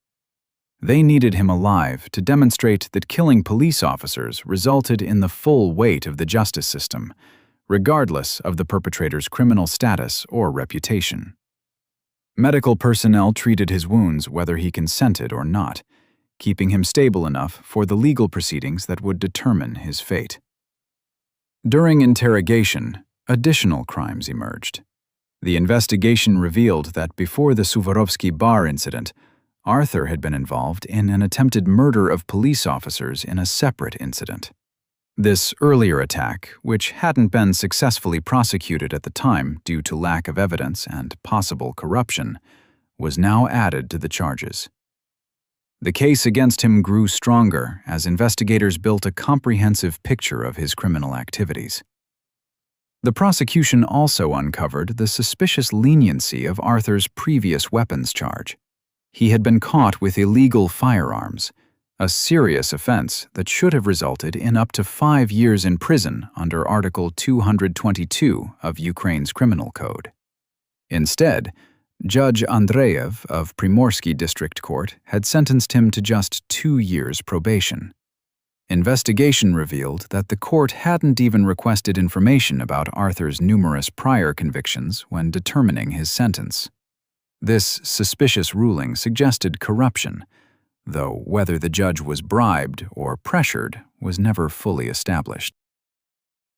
They needed him alive to demonstrate that killing police officers resulted in the full weight of the justice system, regardless of the perpetrator's criminal status or reputation. Medical personnel treated his wounds whether he consented or not, keeping him stable enough for the legal proceedings that would determine his fate. During interrogation, additional crimes emerged. The investigation revealed that before the Suvorovskiy Bar incident, Arthur had been involved in an attempted murder of police officers in a separate incident. This earlier attack, which hadn't been successfully prosecuted at the time due to lack of evidence and possible corruption, was now added to the charges. The case against him grew stronger as investigators built a comprehensive picture of his criminal activities. The prosecution also uncovered the suspicious leniency of Arthur's previous weapons charge. He had been caught with illegal firearms, a serious offense that should have resulted in up to 5 years in prison under Article 222 of Ukraine's Criminal Code. Instead, Judge Andreev of Primorsky District Court had sentenced him to just 2 years probation. Investigation revealed that the court hadn't even requested information about Arthur's numerous prior convictions when determining his sentence. This suspicious ruling suggested corruption, though whether the judge was bribed or pressured was never fully established.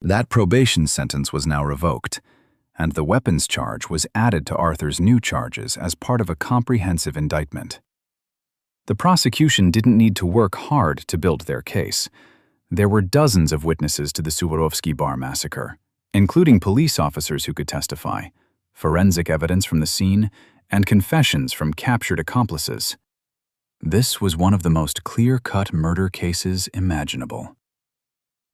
That probation sentence was now revoked, and the weapons charge was added to Arthur's new charges as part of a comprehensive indictment. The prosecution didn't need to work hard to build their case. There were dozens of witnesses to the Suvorovskiy Bar Massacre, including police officers who could testify, forensic evidence from the scene, and confessions from captured accomplices. This was one of the most clear-cut murder cases imaginable.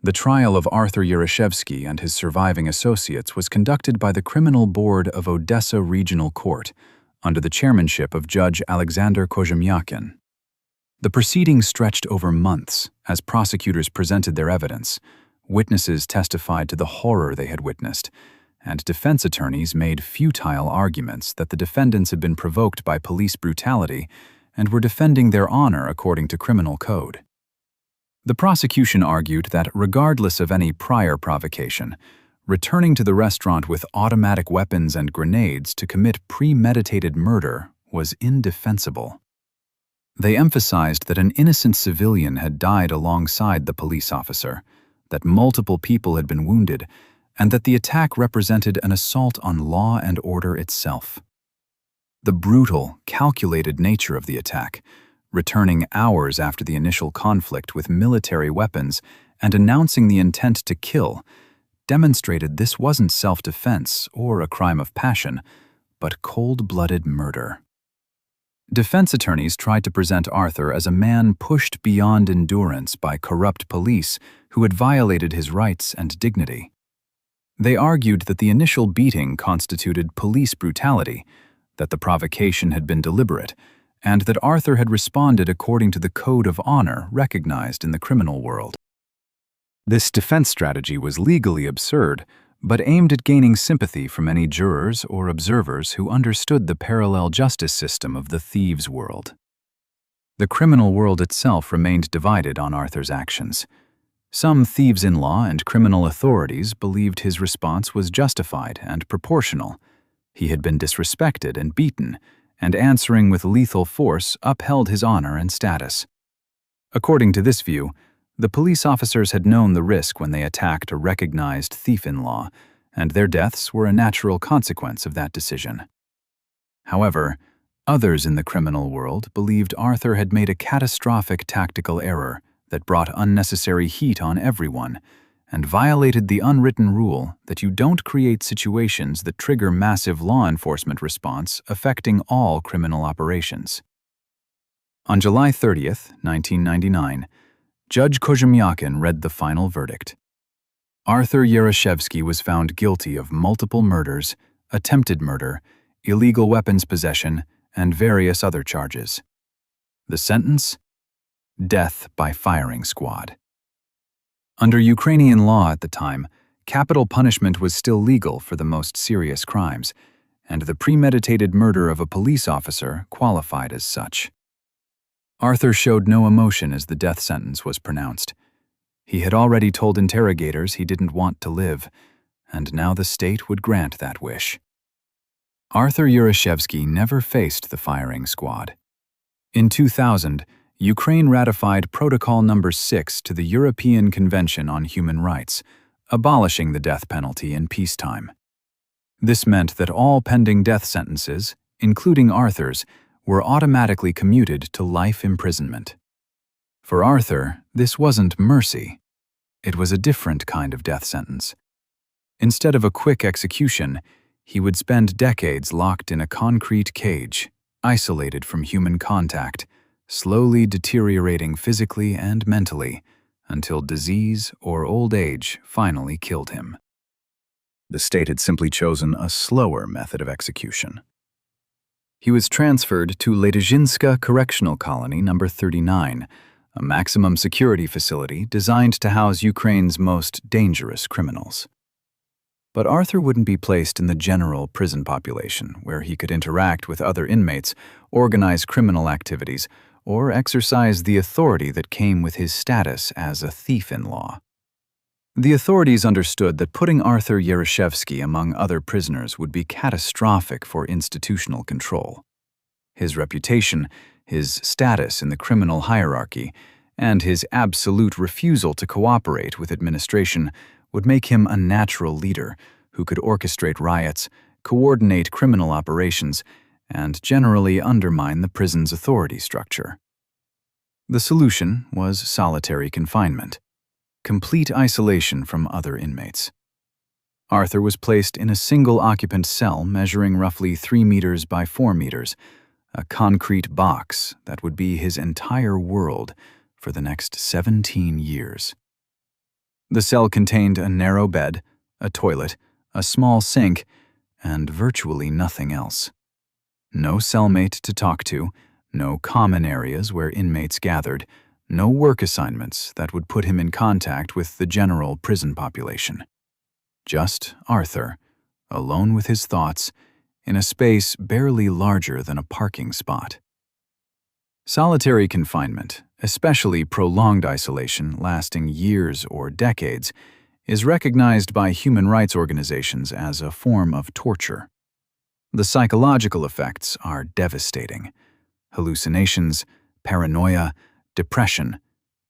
The trial of Arthur Yeroshevsky and his surviving associates was conducted by the Criminal Board of Odessa Regional Court, under the chairmanship of Judge Alexander Kozhemyakin. The proceedings stretched over months as prosecutors presented their evidence, witnesses testified to the horror they had witnessed, and defense attorneys made futile arguments that the defendants had been provoked by police brutality and were defending their honor according to criminal code. The prosecution argued that regardless of any prior provocation, returning to the restaurant with automatic weapons and grenades to commit premeditated murder was indefensible. They emphasized that an innocent civilian had died alongside the police officer, that multiple people had been wounded, and that the attack represented an assault on law and order itself. The brutal, calculated nature of the attack, returning hours after the initial conflict with military weapons and announcing the intent to kill, demonstrated this wasn't self-defense or a crime of passion, but cold-blooded murder. Defense attorneys tried to present Arthur as a man pushed beyond endurance by corrupt police who had violated his rights and dignity. They argued that the initial beating constituted police brutality, that the provocation had been deliberate, and that Arthur had responded according to the code of honor recognized in the criminal world. This defense strategy was legally absurd, but aimed at gaining sympathy from any jurors or observers who understood the parallel justice system of the thieves' world. The criminal world itself remained divided on Arthur's actions. Some thieves-in-law and criminal authorities believed his response was justified and proportional. He had been disrespected and beaten, and answering with lethal force upheld his honor and status. According to this view, the police officers had known the risk when they attacked a recognized thief-in-law, and their deaths were a natural consequence of that decision. However, others in the criminal world believed Arthur had made a catastrophic tactical error that brought unnecessary heat on everyone, and violated the unwritten rule that you don't create situations that trigger massive law enforcement response affecting all criminal operations. On July 30th, 1999, Judge Kozhemyakin read the final verdict. Arthur Yeroshevsky was found guilty of multiple murders, attempted murder, illegal weapons possession, and various other charges. The sentence? Death by firing squad. Under Ukrainian law at the time, capital punishment was still legal for the most serious crimes, and the premeditated murder of a police officer qualified as such. Arthur showed no emotion as the death sentence was pronounced. He had already told interrogators he didn't want to live, and now the state would grant that wish. Arthur Yeroshevsky never faced the firing squad. In 2000, Ukraine ratified Protocol No. 6 to the European Convention on Human Rights, abolishing the death penalty in peacetime. This meant that all pending death sentences, including Arthur's, were automatically commuted to life imprisonment. For Arthur, this wasn't mercy. It was a different kind of death sentence. Instead of a quick execution, he would spend decades locked in a concrete cage, isolated from human contact, slowly deteriorating physically and mentally, until disease or old age finally killed him. The state had simply chosen a slower method of execution. He was transferred to Ledizhinska Correctional Colony No. 39, a maximum security facility designed to house Ukraine's most dangerous criminals. But Arthur wouldn't be placed in the general prison population, where he could interact with other inmates, organize criminal activities, or exercise the authority that came with his status as a thief-in-law. The authorities understood that putting Arthur Yeroshevsky among other prisoners would be catastrophic for institutional control. His reputation, his status in the criminal hierarchy, and his absolute refusal to cooperate with administration would make him a natural leader who could orchestrate riots, coordinate criminal operations, and generally undermine the prison's authority structure. The solution was solitary confinement, complete isolation from other inmates. Arthur was placed in a single-occupant cell measuring roughly 3 meters by 4 meters, a concrete box that would be his entire world for the next 17 years. The cell contained a narrow bed, a toilet, a small sink, and virtually nothing else. No cellmate to talk to, no common areas where inmates gathered, no work assignments that would put him in contact with the general prison population. Just Arthur, alone with his thoughts, in a space barely larger than a parking spot. Solitary confinement, especially prolonged isolation lasting years or decades, is recognized by human rights organizations as a form of torture. The psychological effects are devastating. Hallucinations, paranoia, depression,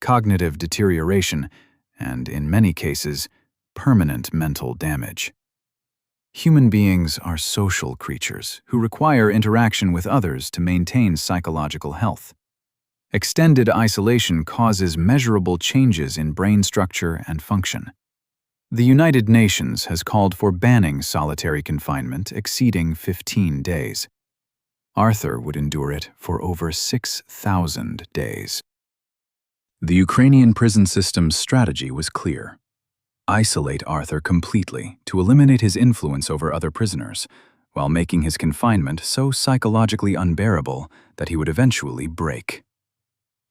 cognitive deterioration, and in many cases, permanent mental damage. Human beings are social creatures who require interaction with others to maintain psychological health. Extended isolation causes measurable changes in brain structure and function. The United Nations has called for banning solitary confinement exceeding 15 days. Arthur would endure it for over 6,000 days. The Ukrainian prison system's strategy was clear. Isolate Arthur completely to eliminate his influence over other prisoners, while making his confinement so psychologically unbearable that he would eventually break.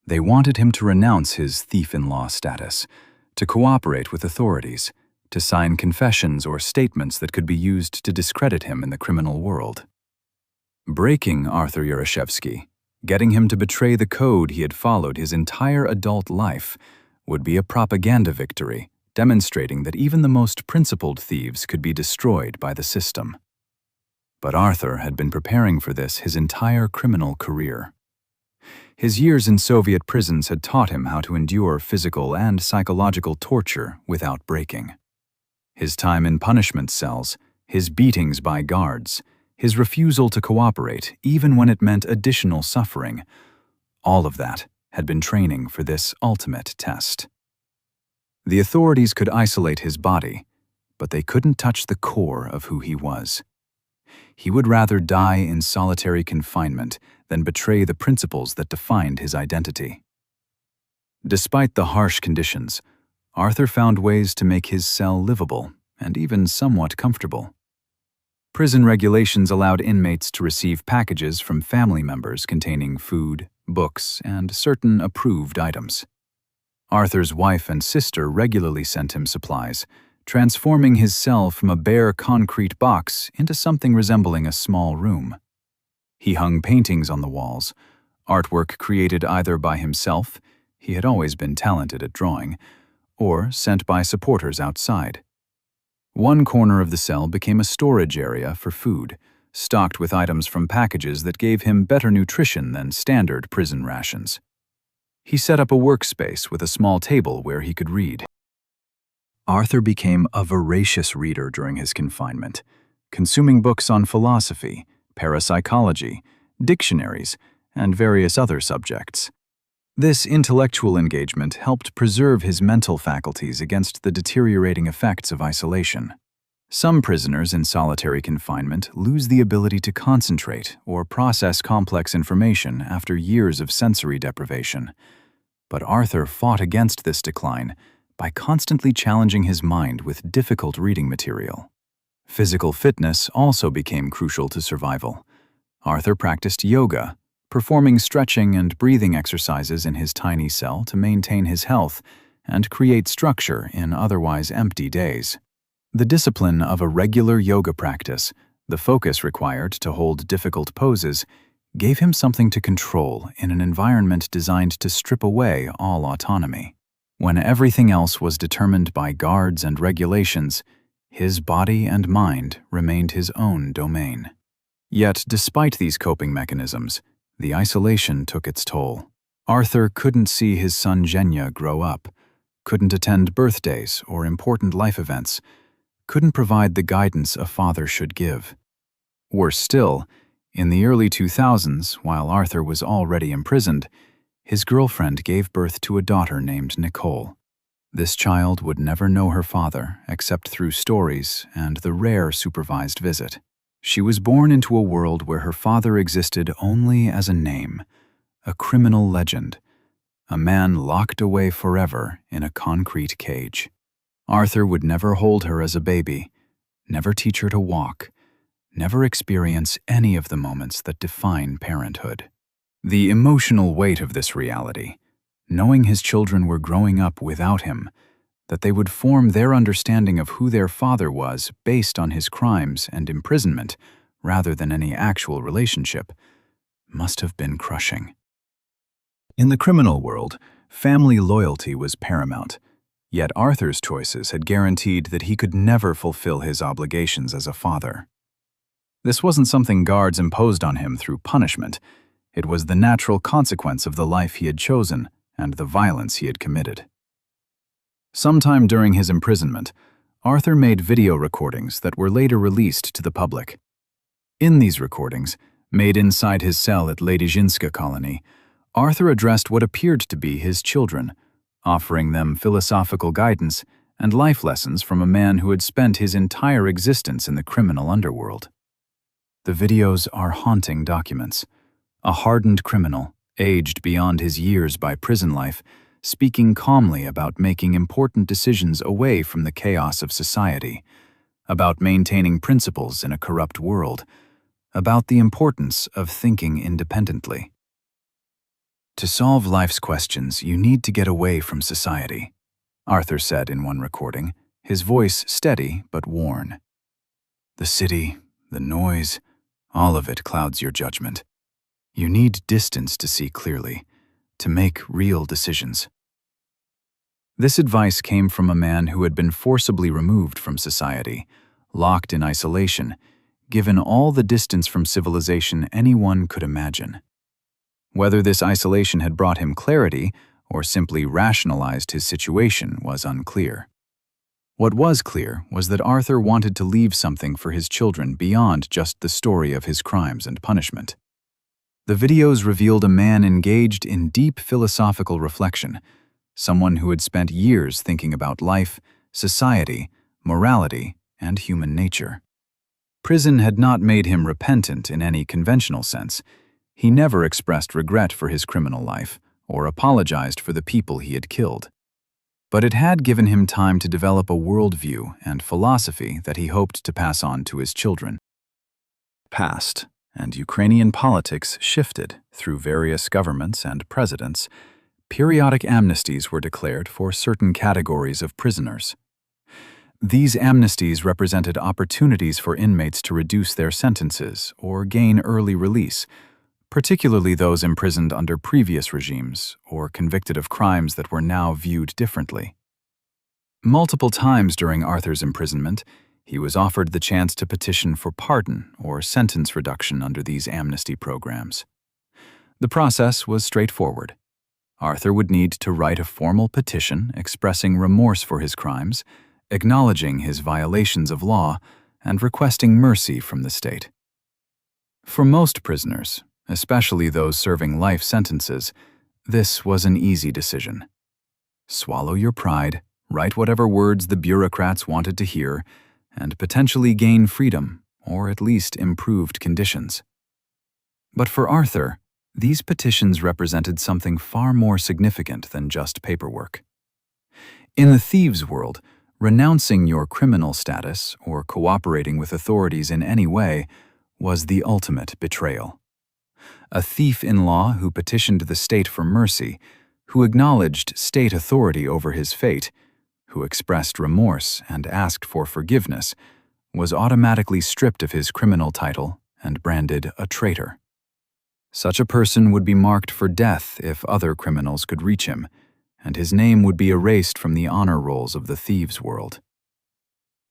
They wanted him to renounce his thief-in-law status, to cooperate with authorities, to sign confessions or statements that could be used to discredit him in the criminal world. Breaking Arthur Yeroshevsky, getting him to betray the code he had followed his entire adult life, would be a propaganda victory, demonstrating that even the most principled thieves could be destroyed by the system. But Arthur had been preparing for this his entire criminal career. His years in Soviet prisons had taught him how to endure physical and psychological torture without breaking. His time in punishment cells, his beatings by guards, his refusal to cooperate even when it meant additional suffering, all of that had been training for this ultimate test. The authorities could isolate his body, but they couldn't touch the core of who he was. He would rather die in solitary confinement than betray the principles that defined his identity. Despite the harsh conditions, Arthur found ways to make his cell livable and even somewhat comfortable. Prison regulations allowed inmates to receive packages from family members containing food, books, and certain approved items. Arthur's wife and sister regularly sent him supplies, transforming his cell from a bare concrete box into something resembling a small room. He hung paintings on the walls, artwork created either by himself — he had always been talented at drawing — or sent by supporters outside. One corner of the cell became a storage area for food, stocked with items from packages that gave him better nutrition than standard prison rations. He set up a workspace with a small table where he could read. Arthur became a voracious reader during his confinement, consuming books on philosophy, parapsychology, dictionaries, and various other subjects. This intellectual engagement helped preserve his mental faculties against the deteriorating effects of isolation. Some prisoners in solitary confinement lose the ability to concentrate or process complex information after years of sensory deprivation. But Arthur fought against this decline by constantly challenging his mind with difficult reading material. Physical fitness also became crucial to survival. Arthur practiced yoga, performing stretching and breathing exercises in his tiny cell to maintain his health and create structure in otherwise empty days. The discipline of a regular yoga practice, the focus required to hold difficult poses, gave him something to control in an environment designed to strip away all autonomy. When everything else was determined by guards and regulations, his body and mind remained his own domain. Yet, despite these coping mechanisms, the isolation took its toll. Arthur couldn't see his son Zhenya grow up, couldn't attend birthdays or important life events, couldn't provide the guidance a father should give. Worse still, in the early 2000s, while Arthur was already imprisoned, his girlfriend gave birth to a daughter named Nicole. This child would never know her father except through stories and the rare supervised visit. She was born into a world where her father existed only as a name, a criminal legend, a man locked away forever in a concrete cage. Arthur would never hold her as a baby, never teach her to walk, never experience any of the moments that define parenthood. The emotional weight of this reality, knowing his children were growing up without him, that they would form their understanding of who their father was based on his crimes and imprisonment rather than any actual relationship, must have been crushing. In the criminal world, family loyalty was paramount, yet Arthur's choices had guaranteed that he could never fulfill his obligations as a father. This wasn't something guards imposed on him through punishment. It was the natural consequence of the life he had chosen and the violence he had committed. Sometime during his imprisonment, Arthur made video recordings that were later released to the public. In these recordings, made inside his cell at Ladizhinska colony, Arthur addressed what appeared to be his children, offering them philosophical guidance and life lessons from a man who had spent his entire existence in the criminal underworld. The videos are haunting documents. A hardened criminal, aged beyond his years by prison life, speaking calmly about making important decisions away from the chaos of society, about maintaining principles in a corrupt world, about the importance of thinking independently. To solve life's questions, you need to get away from society, Arthur said in one recording, his voice steady but worn. The city, the noise, all of it clouds your judgment. You need distance to see clearly, to make real decisions. This advice came from a man who had been forcibly removed from society, locked in isolation, given all the distance from civilization anyone could imagine. Whether this isolation had brought him clarity or simply rationalized his situation was unclear. What was clear was that Arthur wanted to leave something for his children beyond just the story of his crimes and punishment. The videos revealed a man engaged in deep philosophical reflection, someone who had spent years thinking about life, society, morality, and human nature. Prison had not made him repentant in any conventional sense. He never expressed regret for his criminal life or apologized for the people he had killed. But it had given him time to develop a worldview and philosophy that he hoped to pass on to his children. Passed, and Ukrainian politics shifted through various governments and presidents. Periodic amnesties were declared for certain categories of prisoners. These amnesties represented opportunities for inmates to reduce their sentences or gain early release, particularly those imprisoned under previous regimes or convicted of crimes that were now viewed differently. Multiple times during Arthur's imprisonment, he was offered the chance to petition for pardon or sentence reduction under these amnesty programs. The process was straightforward. Arthur would need to write a formal petition expressing remorse for his crimes, acknowledging his violations of law, and requesting mercy from the state. For most prisoners, especially those serving life sentences, this was an easy decision. Swallow your pride, write whatever words the bureaucrats wanted to hear, and potentially gain freedom, or at least improved conditions. But for Arthur, these petitions represented something far more significant than just paperwork. In the thieves' world, renouncing your criminal status or cooperating with authorities in any way was the ultimate betrayal. A thief-in-law who petitioned the state for mercy, who acknowledged state authority over his fate, who expressed remorse and asked for forgiveness, was automatically stripped of his criminal title and branded a traitor. Such a person would be marked for death if other criminals could reach him, and his name would be erased from the honor rolls of the thieves' world.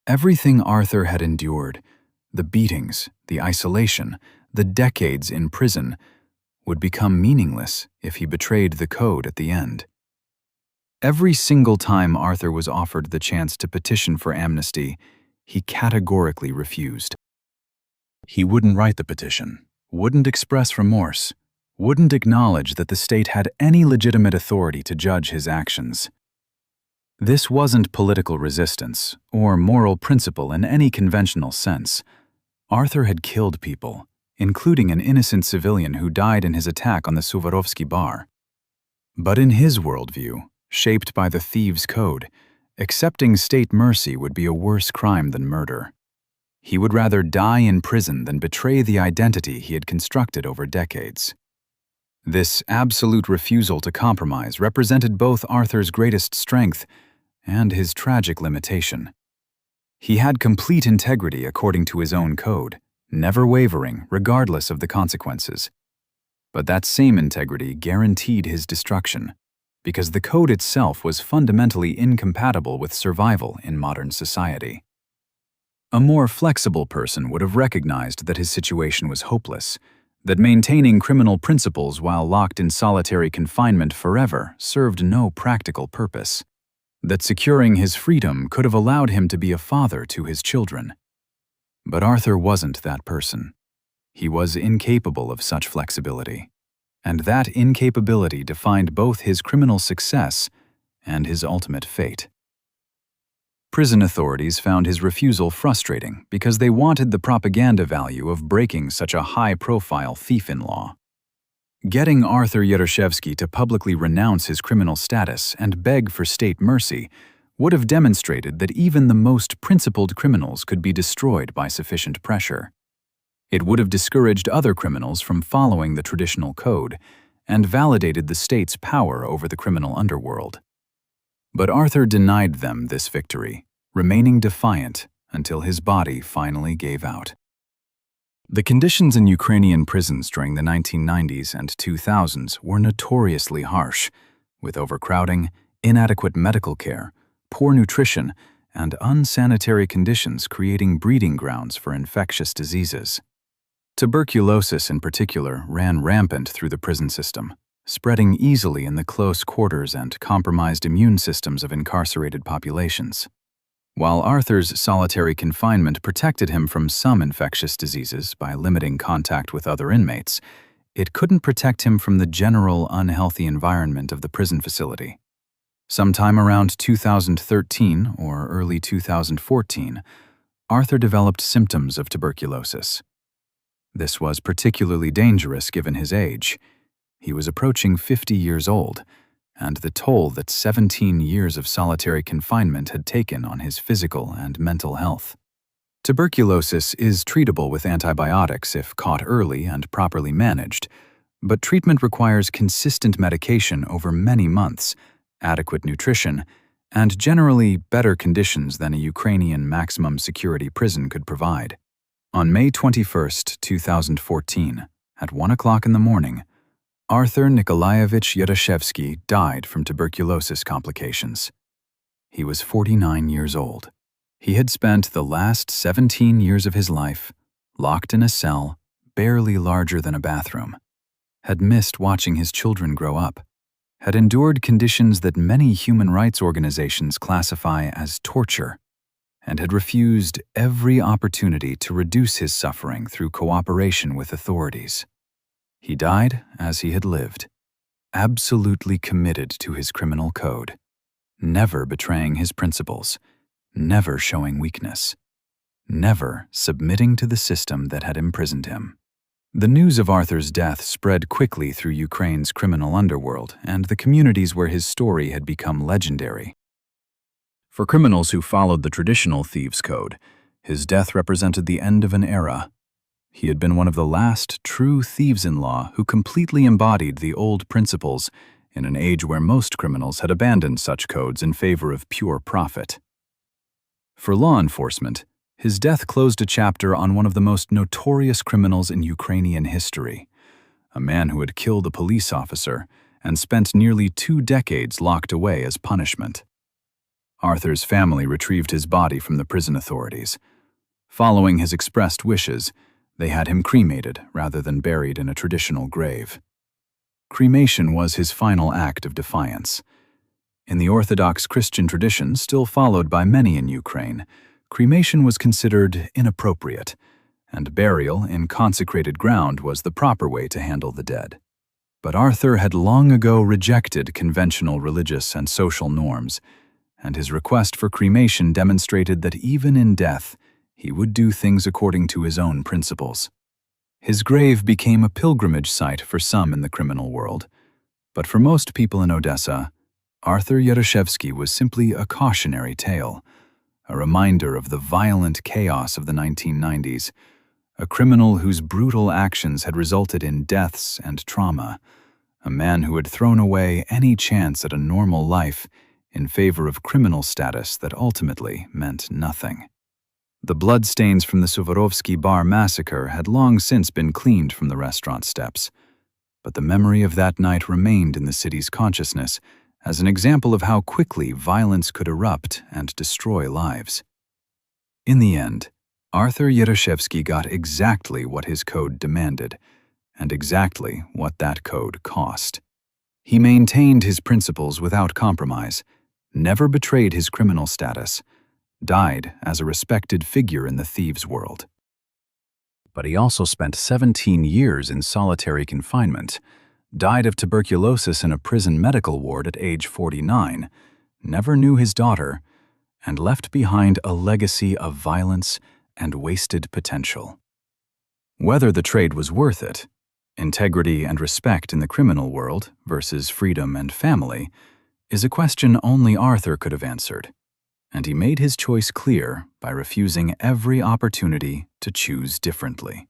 Everything Arthur had endured, the beatings, the isolation, the decades in prison, would become meaningless if he betrayed the code at the end. Every single time Arthur was offered the chance to petition for amnesty, he categorically refused. He wouldn't write the petition, wouldn't express remorse, wouldn't acknowledge that the state had any legitimate authority to judge his actions. This wasn't political resistance or moral principle in any conventional sense. Arthur had killed people, including an innocent civilian who died in his attack on the Suvorovskiy Bar. But in his worldview, shaped by the thieves' code, accepting state mercy would be a worse crime than murder. He would rather die in prison than betray the identity he had constructed over decades. This absolute refusal to compromise represented both Arthur's greatest strength and his tragic limitation. He had complete integrity according to his own code, never wavering regardless of the consequences. But that same integrity guaranteed his destruction, because the code itself was fundamentally incompatible with survival in modern society. A more flexible person would have recognized that his situation was hopeless, that maintaining criminal principles while locked in solitary confinement forever served no practical purpose. that securing his freedom could have allowed him to be a father to his children. But Arthur wasn't that person. He was incapable of such flexibility, and that incapability defined both his criminal success and his ultimate fate. Prison authorities found his refusal frustrating because they wanted the propaganda value of breaking such a high-profile thief-in-law. Getting Arthur Yeroshevsky to publicly renounce his criminal status and beg for state mercy would have demonstrated that even the most principled criminals could be destroyed by sufficient pressure. It would have discouraged other criminals from following the traditional code and validated the state's power over the criminal underworld. But Arthur denied them this victory, remaining defiant until his body finally gave out. The conditions in Ukrainian prisons during the 1990s and 2000s were notoriously harsh, with overcrowding, inadequate medical care, poor nutrition, and unsanitary conditions creating breeding grounds for infectious diseases. Tuberculosis in particular ran rampant through the prison system, spreading easily in the close quarters and compromised immune systems of incarcerated populations. While Arthur's solitary confinement protected him from some infectious diseases by limiting contact with other inmates, it couldn't protect him from the general unhealthy environment of the prison facility. Sometime around 2013 or early 2014, Arthur developed symptoms of tuberculosis. This was particularly dangerous given his age. He was approaching 50 years old, and the toll that 17 years of solitary confinement had taken on his physical and mental health. Tuberculosis is treatable with antibiotics if caught early and properly managed, but treatment requires consistent medication over many months, adequate nutrition, and generally better conditions than a Ukrainian maximum security prison could provide. On May 21, 2014, at 1 o'clock in the morning, Arthur Nikolaevich Yeroshevsky died from tuberculosis complications. He was 49 years old. He had spent the last 17 years of his life locked in a cell barely larger than a bathroom, had missed watching his children grow up, had endured conditions that many human rights organizations classify as torture, and had refused every opportunity to reduce his suffering through cooperation with authorities. He died as he had lived, absolutely committed to his criminal code, never betraying his principles, never showing weakness, never submitting to the system that had imprisoned him. The news of Arthur's death spread quickly through Ukraine's criminal underworld and the communities where his story had become legendary. For criminals who followed the traditional thieves' code, his death represented the end of an era. He had been one of the last true thieves-in-law who completely embodied the old principles in an age where most criminals had abandoned such codes in favor of pure profit. For law enforcement, his death closed a chapter on one of the most notorious criminals in Ukrainian history, a man who had killed a police officer and spent nearly 2 decades locked away as punishment. Arthur's family retrieved his body from the prison authorities. Following his expressed wishes, they had him cremated rather than buried in a traditional grave. Cremation was his final act of defiance. In the Orthodox Christian tradition still followed by many in Ukraine, cremation was considered inappropriate, and burial in consecrated ground was the proper way to handle the dead. But Arthur had long ago rejected conventional religious and social norms, and his request for cremation demonstrated that even in death, he would do things according to his own principles. His grave became a pilgrimage site for some in the criminal world, but for most people in Odessa, Arthur Yeroshevsky was simply a cautionary tale, a reminder of the violent chaos of the 1990s, a criminal whose brutal actions had resulted in deaths and trauma, a man who had thrown away any chance at a normal life in favor of criminal status that ultimately meant nothing. The bloodstains from the Suvorovskiy Bar Massacre had long since been cleaned from the restaurant steps, but the memory of that night remained in the city's consciousness as an example of how quickly violence could erupt and destroy lives. In the end, Arthur Yeroshevsky got exactly what his code demanded, and exactly what that code cost. He maintained his principles without compromise, never betrayed his criminal status, died as a respected figure in the thieves' world. But he also spent 17 years in solitary confinement, died of tuberculosis in a prison medical ward at age 49, never knew his daughter, and left behind a legacy of violence and wasted potential. Whether the trade was worth it, integrity and respect in the criminal world versus freedom and family, is a question only Arthur could have answered, and he made his choice clear by refusing every opportunity to choose differently.